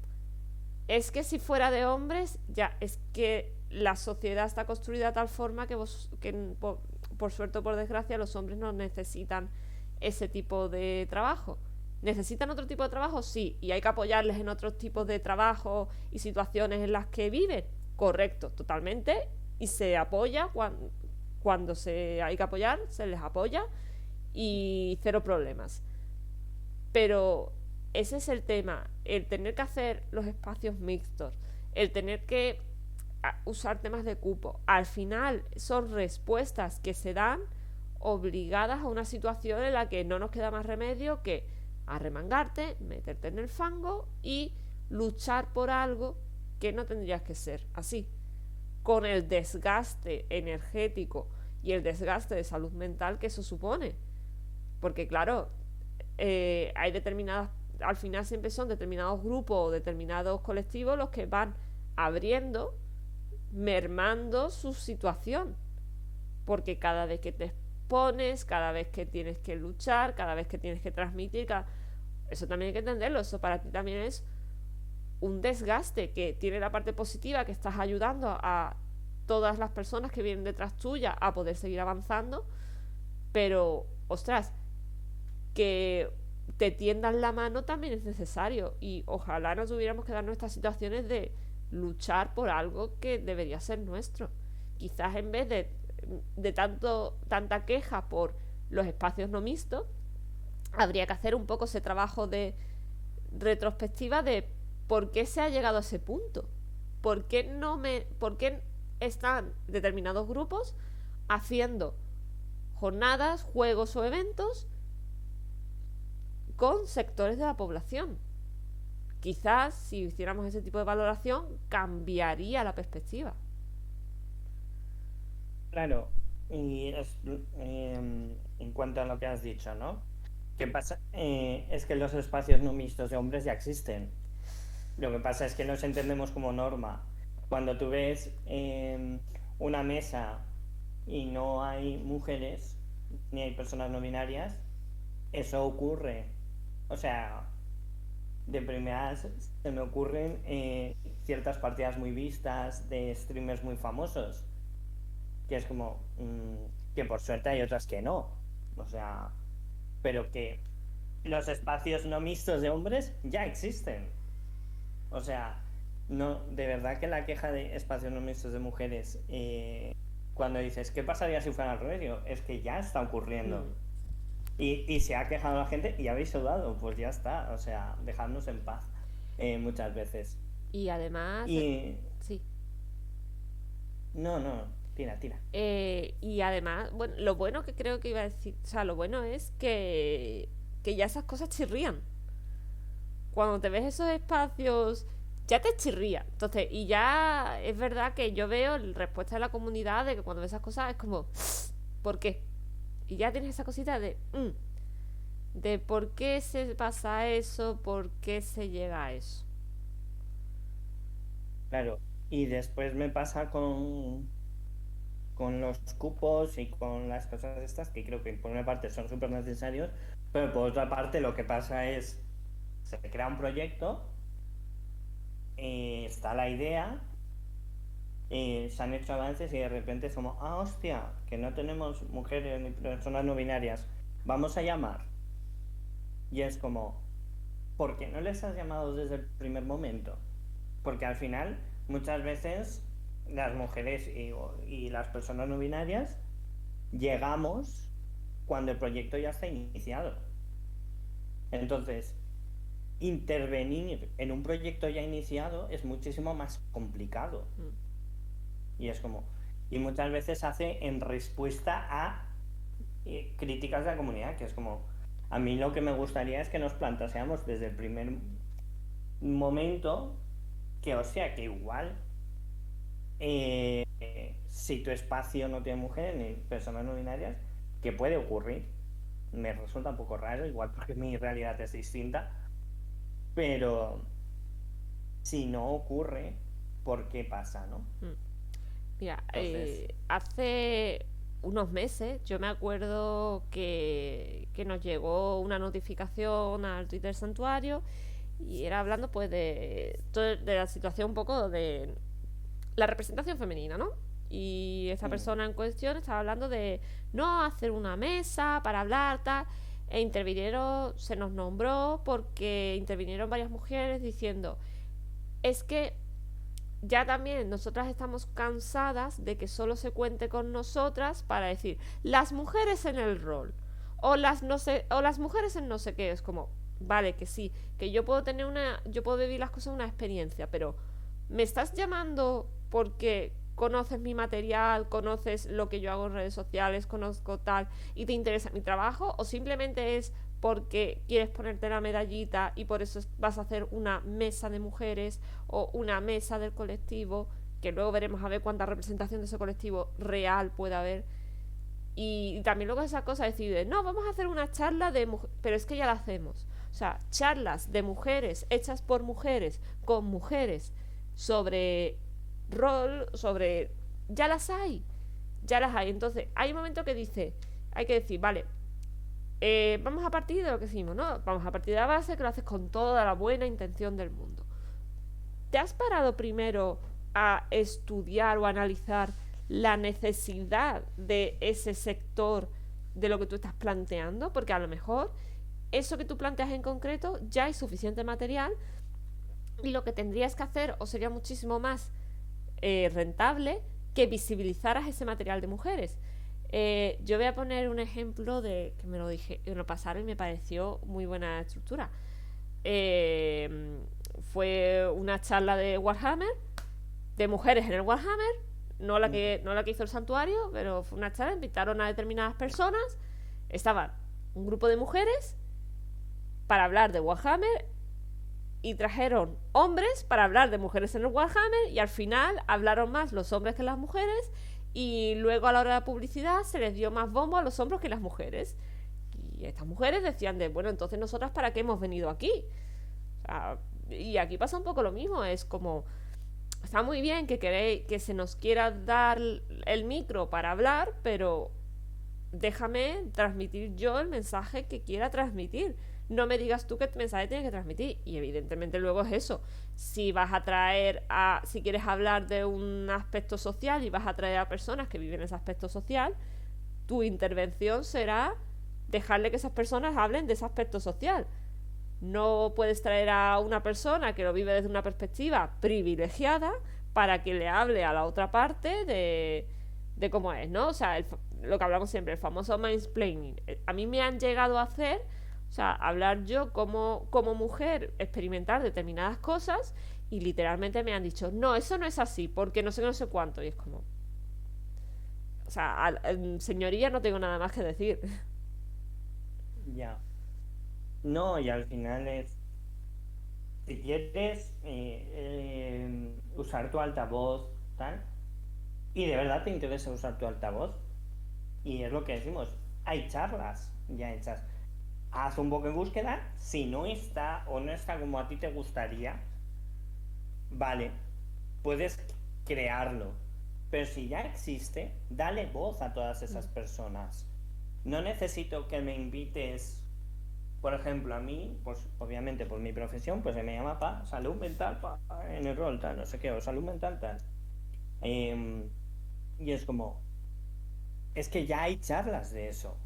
es que si fuera de hombres, ya, es que la sociedad está construida de tal forma que por suerte o por desgracia los hombres no necesitan ese tipo de trabajo. ¿Necesitan otro tipo de trabajo? Sí, y hay que apoyarles en otros tipos de trabajo y situaciones en las que viven. Correcto, totalmente, y se apoya cuando hay que apoyar, se les apoya, y cero problemas. Pero ese es el tema, el tener que hacer los espacios mixtos, el tener que usar temas de cupo. Al final son respuestas que se dan obligadas a una situación en la que no nos queda más remedio que arremangarte, meterte en el fango y luchar por algo que no tendrías que ser así, con el desgaste energético y el desgaste de salud mental que eso supone. Porque claro, hay determinadas, al final siempre son determinados grupos o determinados colectivos los que van abriendo, mermando su situación. Porque cada vez que te expones, cada vez que tienes que luchar, cada vez que tienes que transmitir, eso también hay que entenderlo. Eso para ti también es un desgaste que tiene la parte positiva, que estás ayudando a todas las personas que vienen detrás tuya a poder seguir avanzando, pero ostras, que te tiendan la mano también es necesario, y ojalá no tuviéramos que dar nuestras situaciones de luchar por algo que debería ser nuestro. Quizás en vez de tanta queja por los espacios no mixtos, habría que hacer un poco ese trabajo de retrospectiva de por qué se ha llegado a ese punto. ¿Por qué están determinados grupos haciendo jornadas, juegos o eventos con sectores de la población? Quizás si hiciéramos ese tipo de valoración cambiaría la perspectiva. Claro, y en cuanto a lo que has dicho, ¿no? ¿Qué pasa? Es que los espacios no mixtos de hombres ya existen. Lo que pasa es que los entendemos como norma. Cuando tú ves una mesa y no hay mujeres ni hay personas no binarias, eso ocurre. O sea, de primeras se me ocurren ciertas partidas muy vistas de streamers muy famosos, que es como que por suerte hay otras que no. O sea, pero que los espacios no mixtos de hombres ya existen. O sea, no, de verdad que la queja de espacios no mixtos de mujeres, cuando dices, ¿qué pasaría si fuera al revés? Es que ya está ocurriendo. Y se ha quejado la gente y habéis sudado, pues ya está. O sea, dejadnos en paz muchas veces. Y además, Y sí. no, tira. Y además, bueno, lo bueno que creo que iba a decir, o sea, lo bueno es que ya esas cosas chirrían. Cuando te ves esos espacios, ya te chirría. Entonces, y ya es verdad que yo veo la respuesta de la comunidad de que cuando ves esas cosas es como, ¿por qué? Y ya tienes esa cosita de por qué se pasa eso, por qué se llega a eso. Claro. Y después me pasa con los cupos y con las cosas estas, que creo que por una parte son súper necesarios, pero por otra parte lo que pasa es, se crea un proyecto, está la idea, se han hecho avances y de repente es como, ah, hostia, que no tenemos mujeres ni personas no binarias, vamos a llamar. Y es como, ¿por qué no les has llamado desde el primer momento? Porque al final, muchas veces, las mujeres y las personas no binarias llegamos cuando el proyecto ya está iniciado. Entonces, intervenir en un proyecto ya iniciado es muchísimo más complicado. Y es como, y muchas veces se hace en respuesta a críticas de la comunidad, que es como, a mí lo que me gustaría es que nos planteáramos desde el primer momento que, o sea, que igual si tu espacio no tiene mujeres ni personas no binarias, que puede ocurrir. Me resulta un poco raro, igual porque mi realidad es distinta, pero si no ocurre, ¿por qué pasa, no? Mira, Entonces, hace unos meses yo me acuerdo que nos llegó una notificación al Twitter Santuario y era hablando pues de la situación un poco de la representación femenina, ¿no? Y esta persona en cuestión estaba hablando de no hacer una mesa para hablar, tal. E intervinieron, se nos nombró porque intervinieron varias mujeres diciendo, es que ya también nosotras estamos cansadas de que solo se cuente con nosotras para decir las mujeres en el rol o las no sé, o las mujeres en no sé qué, es como, vale, que sí, que yo puedo vivir las cosas una experiencia, pero ¿me estás llamando porque conoces mi material, conoces lo que yo hago en redes sociales, conozco tal y te interesa mi trabajo? ¿O simplemente es porque quieres ponerte la medallita y por eso vas a hacer una mesa de mujeres o una mesa del colectivo, que luego veremos a ver cuánta representación de ese colectivo real puede haber? Y también luego esa cosa decide, no, vamos a hacer una charla de mujeres, pero es que ya la hacemos. O sea, charlas de mujeres hechas por mujeres, con mujeres, sobre rol, sobre... Ya las hay, ya las hay. Entonces, hay un momento que dice, hay que decir, vale, vamos a partir de lo que decimos, ¿no? Vamos a partir de la base que lo haces con toda la buena intención del mundo. ¿Te has parado primero a estudiar o analizar la necesidad de ese sector de lo que tú estás planteando? Porque a lo mejor eso que tú planteas en concreto ya hay suficiente material y lo que tendrías que hacer o sería muchísimo más rentable que visibilizaras ese material de mujeres. Yo voy a poner un ejemplo de que me lo pasaron y me pareció muy buena estructura. Eh, Fue una charla de Warhammer, de mujeres en el Warhammer, no la que hizo el santuario, pero fue una charla, invitaron a determinadas personas, estaban un grupo de mujeres para hablar de Warhammer y trajeron hombres para hablar de mujeres en el Warhammer y al final hablaron más los hombres que las mujeres y luego a la hora de la publicidad se les dio más bombo a los hombres que las mujeres. Y estas mujeres decían de, bueno, entonces nosotras para qué hemos venido aquí. O sea, y aquí pasa un poco lo mismo, es como, está muy bien que queréis, que se nos quiera dar el micro para hablar, pero déjame transmitir yo el mensaje que quiera transmitir. No me digas tú qué mensaje tienes que transmitir. Y evidentemente luego es eso. Si vas a traer a, si quieres hablar de un aspecto social y vas a traer a personas que viven ese aspecto social, tu intervención será dejarle que esas personas hablen de ese aspecto social. No puedes traer a una persona que lo vive desde una perspectiva privilegiada para que le hable a la otra parte de cómo es, ¿no? O sea, lo que hablamos siempre, el famoso mansplaining. A mí me han llegado a hacer, o sea, hablar yo como mujer, experimentar determinadas cosas y literalmente me han dicho, no, eso no es así, porque no sé, no sé cuánto. Y es como, o sea, señoría, no tengo nada más que decir. Ya. No, y al final es, si quieres usar tu altavoz, tal, y de verdad te interesa usar tu altavoz, y es lo que decimos, hay charlas ya hechas. Haz un poco de búsqueda, si no está o no está como a ti te gustaría, vale, puedes crearlo. Pero si ya existe, dale voz a todas esas personas. No necesito que me invites, por ejemplo, a mí, pues obviamente por mi profesión, pues se me llama salud mental en el rol, tal, no sé qué, o salud mental, tal. Y es como, es que ya hay charlas de eso.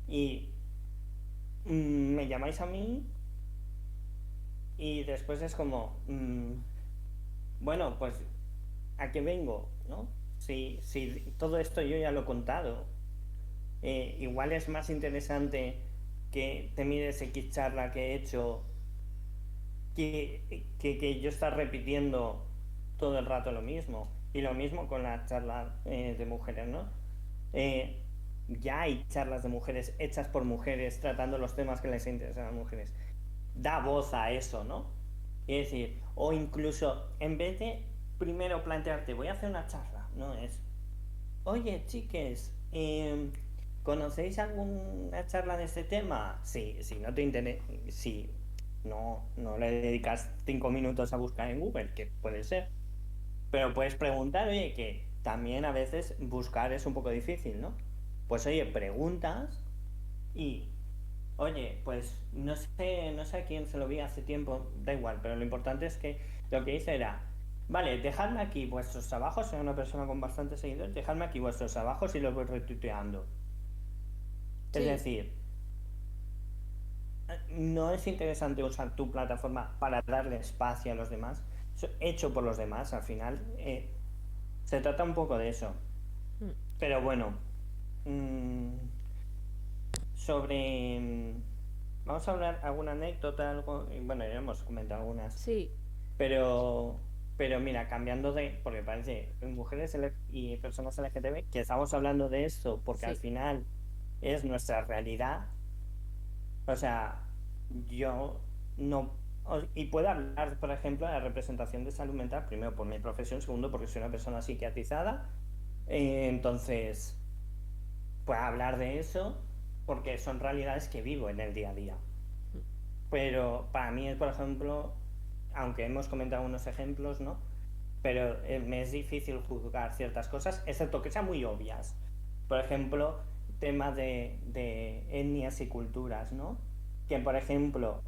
Y me llamáis a mí y después es como, bueno, pues ¿a qué vengo? ¿No? Si todo esto yo ya lo he contado. Igual es más interesante que te mires X charla que he hecho que yo estar repitiendo todo el rato lo mismo. Y lo mismo con la charla de mujeres, ¿no? Eh, ya hay charlas de mujeres hechas por mujeres tratando los temas que les interesan a las mujeres. Da voz a eso, ¿no? Es decir, o incluso en vez de primero plantearte, voy a hacer una charla, ¿no? Es, oye, chiques, ¿conocéis alguna charla de este tema? Sí, si no te interesa, si no le dedicas 5 minutos a buscar en Google, que puede ser, pero puedes preguntar, oye, que también a veces buscar es un poco difícil, ¿no? Pues oye, preguntas y, oye, pues no sé a quién se lo vi hace tiempo, da igual, pero lo importante es que lo que hice era, vale, dejadme aquí vuestros trabajos, soy una persona con bastantes seguidores, dejadme aquí vuestros trabajos y los voy retuiteando. Es Sí, decir, no es interesante usar tu plataforma para darle espacio a los demás, hecho por los demás, al final se trata un poco de eso. mm, Pero bueno, mm, sobre... Vamos a hablar alguna anécdota, algo... Bueno, ya hemos comentado algunas. Sí, Pero, pero mira, cambiando de... Porque parece mujeres y personas LGTB, que estamos hablando de esto porque al sí, final es nuestra realidad. O sea, yo no... Y puedo hablar, por ejemplo, de la representación de salud mental, primero por mi profesión, segundo porque soy una persona psiquiatrizada. Entonces, puedo hablar de eso porque son realidades que vivo en el día a día. Pero para mí es, por ejemplo, aunque hemos comentado unos ejemplos, ¿no? Pero me es difícil juzgar ciertas cosas, excepto que sean muy obvias. Por ejemplo, tema de etnias y culturas, ¿no? Que, por ejemplo,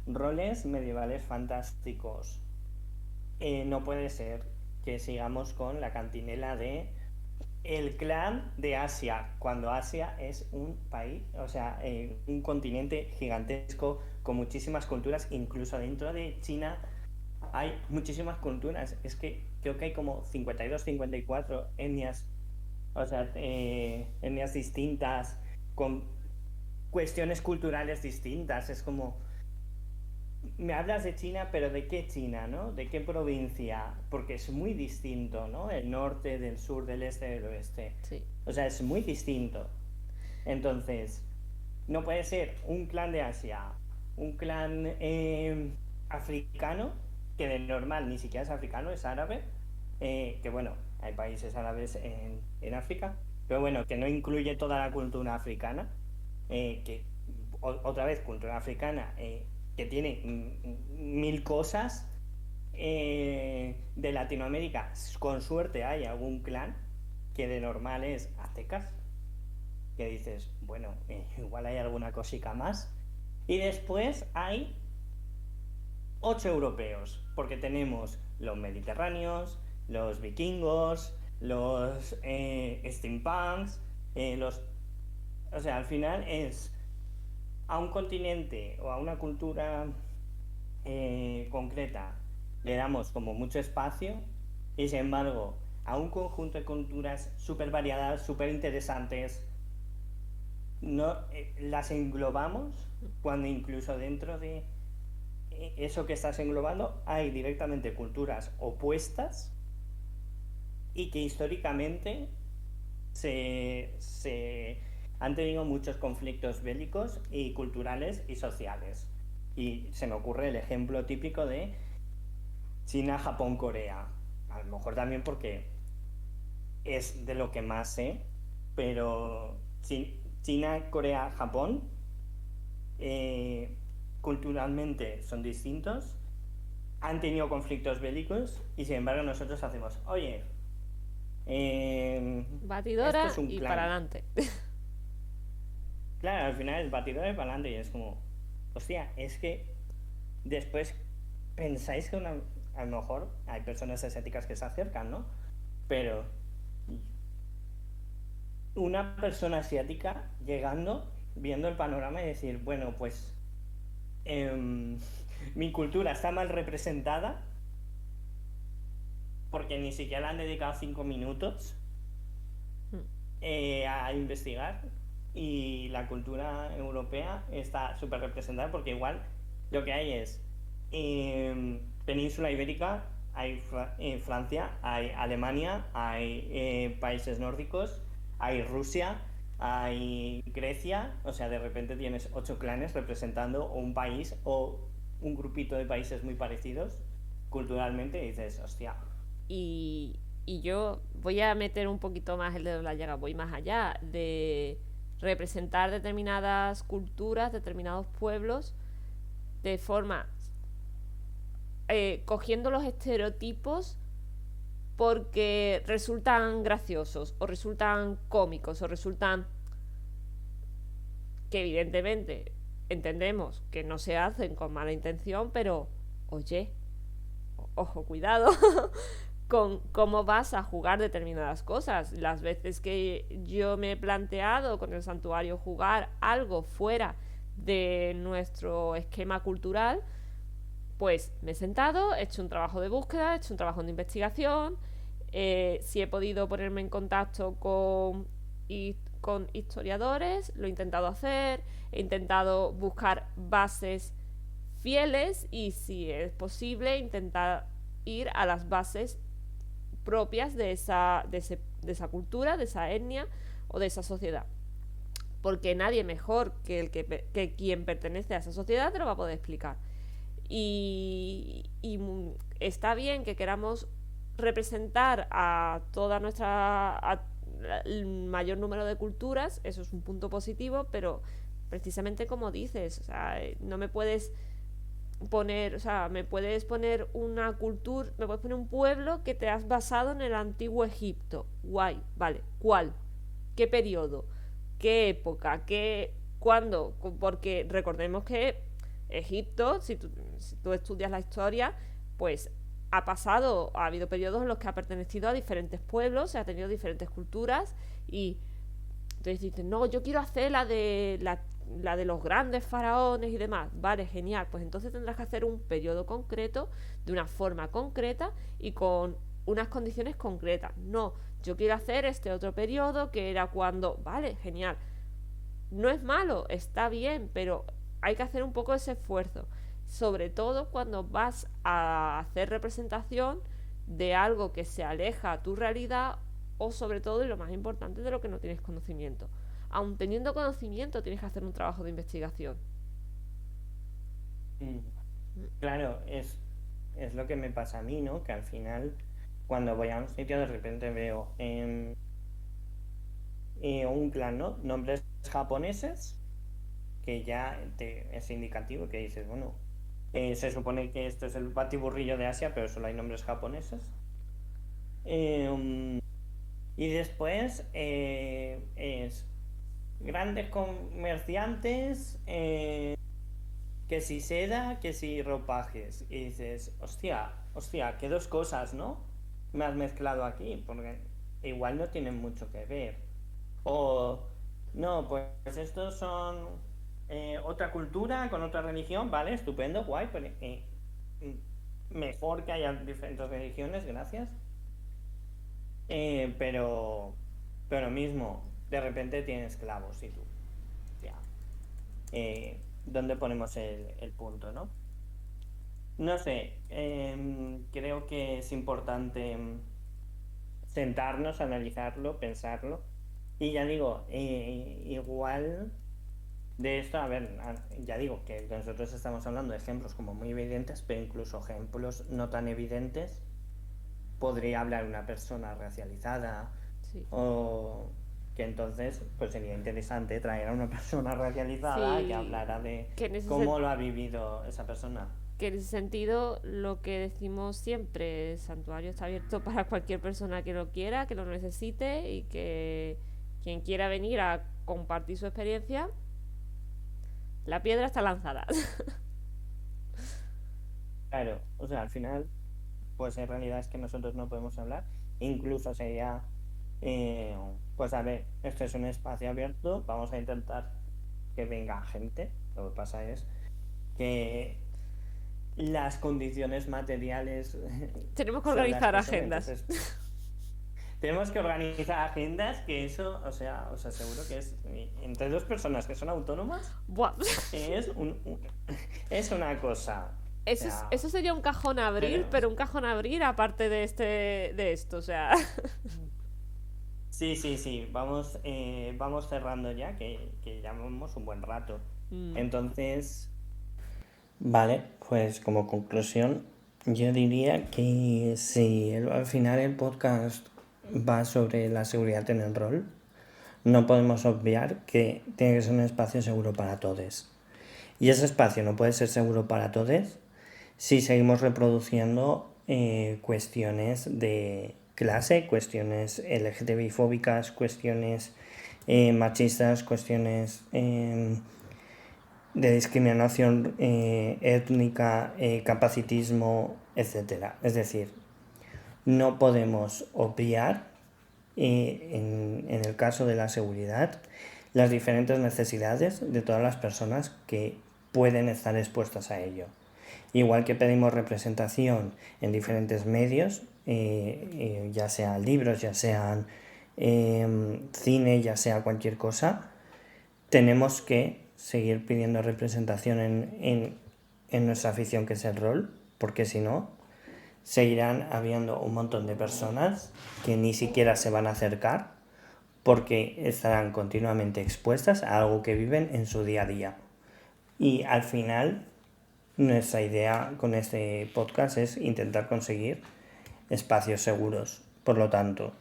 roles medievales fantásticos. No puede ser que sigamos con la cantinela de el clan de Asia, cuando Asia es un país, o sea, un continente gigantesco con muchísimas culturas, incluso dentro de China hay muchísimas culturas. Es que creo que hay como 52, 54 etnias, o sea, etnias distintas, con cuestiones culturales distintas. Es como, me hablas de China, pero ¿de qué China, no? ¿De qué provincia? Porque es muy distinto, ¿no? El norte, del sur, del este, del oeste. sí. O sea, es muy distinto. Entonces, no puede ser un clan de Asia, un clan africano, que de normal ni siquiera es africano, es árabe, que bueno, hay países árabes en África, pero bueno, que no incluye toda la cultura africana, que otra vez cultura africana, que tiene mil cosas. De Latinoamérica, con suerte hay algún clan que de normal es aztecas, que dices, bueno, igual hay alguna cosica más. Y después hay 8 europeos, porque tenemos los mediterráneos, los vikingos, los steampunks, los... O sea, al final es a un continente o a una cultura concreta le damos como mucho espacio y sin embargo a un conjunto de culturas súper variadas, súper interesantes, no las englobamos cuando incluso dentro de eso que estás englobando hay directamente culturas opuestas y que históricamente se han tenido muchos conflictos bélicos y culturales y sociales. Y se me ocurre el ejemplo típico de China, Japón, Corea. A lo mejor también porque es de lo que más sé, pero China, Corea, Japón eh, culturalmente son distintos, han tenido conflictos bélicos y sin embargo nosotros hacemos, oye, esto Batidora es un y para clan. adelante. Claro, al final el batidor es para adelante y es como, hostia, es que después pensáis que a lo mejor hay personas asiáticas que se acercan, ¿no? Pero una persona asiática llegando, viendo el panorama y decir, bueno, pues em, mi cultura está mal representada porque ni siquiera le han dedicado 5 minutos a investigar y la cultura europea está súper representada porque igual lo que hay es península ibérica, hay Francia, hay Alemania, hay países nórdicos, hay Rusia, hay Grecia, o sea, de repente tienes 8 clanes representando un país o un grupito de países muy parecidos culturalmente y dices, hostia. Y yo voy a meter un poquito más el dedo en la llaga, voy más allá de representar determinadas culturas, determinados pueblos, de forma cogiendo los estereotipos porque resultan graciosos o resultan cómicos o resultan que evidentemente entendemos que no se hacen con mala intención, pero oye, ojo, cuidado con cómo vas a jugar determinadas cosas. Las veces que yo me he planteado con el santuario jugar algo fuera de nuestro esquema cultural, pues me he sentado, he hecho un trabajo de búsqueda, he hecho un trabajo de investigación, si he podido ponerme en contacto con con historiadores, lo he intentado hacer, he intentado buscar bases fieles y, si es posible, intentar ir a las bases propias de esa cultura, de esa etnia o de esa sociedad. Porque nadie mejor que quien pertenece a esa sociedad te lo va a poder explicar. Y está bien que queramos representar a toda el mayor número de culturas, eso es un punto positivo, pero precisamente como dices, o sea, no me puedes poner, o sea, me puedes poner una cultura, me puedes poner un pueblo que te has basado en el antiguo Egipto. Guay, vale, ¿cuál? ¿Qué periodo? ¿Qué época? ¿Cuándo? Porque recordemos que Egipto, si tú estudias la historia, pues ha habido periodos en los que ha pertenecido a diferentes pueblos, se ha tenido diferentes culturas, y entonces dices, no, yo quiero hacer la de los grandes faraones y demás. Vale, genial, pues entonces tendrás que hacer un periodo concreto, de una forma concreta y con unas condiciones concretas. No, yo quiero hacer este otro periodo que era cuando... Vale, genial. No es malo, está bien, pero hay que hacer un poco ese esfuerzo. Sobre todo cuando vas a hacer representación de algo que se aleja a tu realidad, o sobre todo, y lo más importante, de lo que no tienes conocimiento. Aun teniendo conocimiento, tienes que hacer un trabajo de investigación. Claro, es lo que me pasa a mí, ¿no? Que al final, cuando voy a un sitio, de repente veo un clan, ¿no? Nombres japoneses, que ya es indicativo, que dices, bueno, se supone que esto es el batiburrillo de Asia, pero solo hay nombres japoneses. Y después es grandes comerciantes, que si seda, que si ropajes. Y dices, hostia, que dos cosas, ¿no? Me has mezclado aquí, porque igual no tienen mucho que ver. O, no, pues estos son otra cultura con otra religión, vale, estupendo, guay, pero mejor que haya diferentes religiones, gracias. Pero lo mismo, de repente tienes clavos y tú, ya. ¿Dónde ponemos el punto, no? No sé, creo que es importante sentarnos, analizarlo, pensarlo. Y ya digo, igual de esto, a ver, ya digo que nosotros estamos hablando de ejemplos como muy evidentes, pero incluso ejemplos no tan evidentes podría hablar una persona racializada, Sí. o que entonces pues sería interesante traer a una persona racializada Sí, que hablara de que en ese cómo lo ha vivido esa persona. que en ese sentido, lo que decimos siempre, el santuario está abierto para cualquier persona que lo quiera, que lo necesite, y que quien quiera venir a compartir su experiencia, la piedra está lanzada. Claro, o sea, al final, pues en realidad es que nosotros no podemos hablar. Incluso sería, eh, pues a ver, esto es un espacio abierto, vamos a intentar que venga gente. Lo que pasa es que las condiciones materiales Tenemos que son las organizar que son, agendas. entonces tenemos que organizar agendas, que eso, o sea, os aseguro que es entre dos personas que son autónomas, Buah. es es una cosa. O sea, Eso sería un cajón a abrir, pero pero un cajón a abrir aparte de esto, o sea. sí, vamos cerrando ya, que llevamos un buen rato. Entonces, vale, pues como conclusión, yo diría que si al final el podcast va sobre la seguridad en el rol, no podemos obviar que tiene que ser un espacio seguro para todos. Y ese espacio no puede ser seguro para todos si seguimos reproduciendo cuestiones de clase, cuestiones LGTBI-fóbicas, cuestiones machistas, cuestiones de discriminación étnica, capacitismo, etc. Es decir, no podemos obviar, en el caso de la seguridad, las diferentes necesidades de todas las personas que pueden estar expuestas a ello. Igual que pedimos representación en diferentes medios, ya sean libros, ya sean cine, ya sea cualquier cosa, tenemos que seguir pidiendo representación en nuestra afición, que es el rol, porque si no, seguirán habiendo un montón de personas que ni siquiera se van a acercar porque estarán continuamente expuestas a algo que viven en su día a día. Y al final, nuestra idea con este podcast es intentar conseguir espacios seguros. Por lo tanto,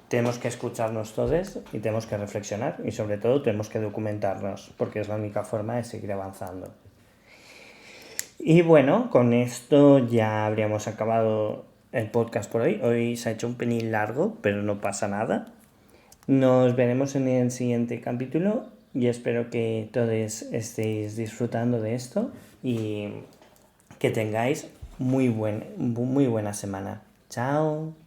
tenemos que escucharnos todos y tenemos que reflexionar y sobre todo tenemos que documentarnos porque es la única forma de seguir avanzando. Y bueno, con esto ya habríamos acabado el podcast por hoy. Hoy se ha hecho un pelín largo, pero no pasa nada. Nos veremos en el siguiente capítulo y espero que todos estéis disfrutando de esto y que tengáis muy buena semana. Chao.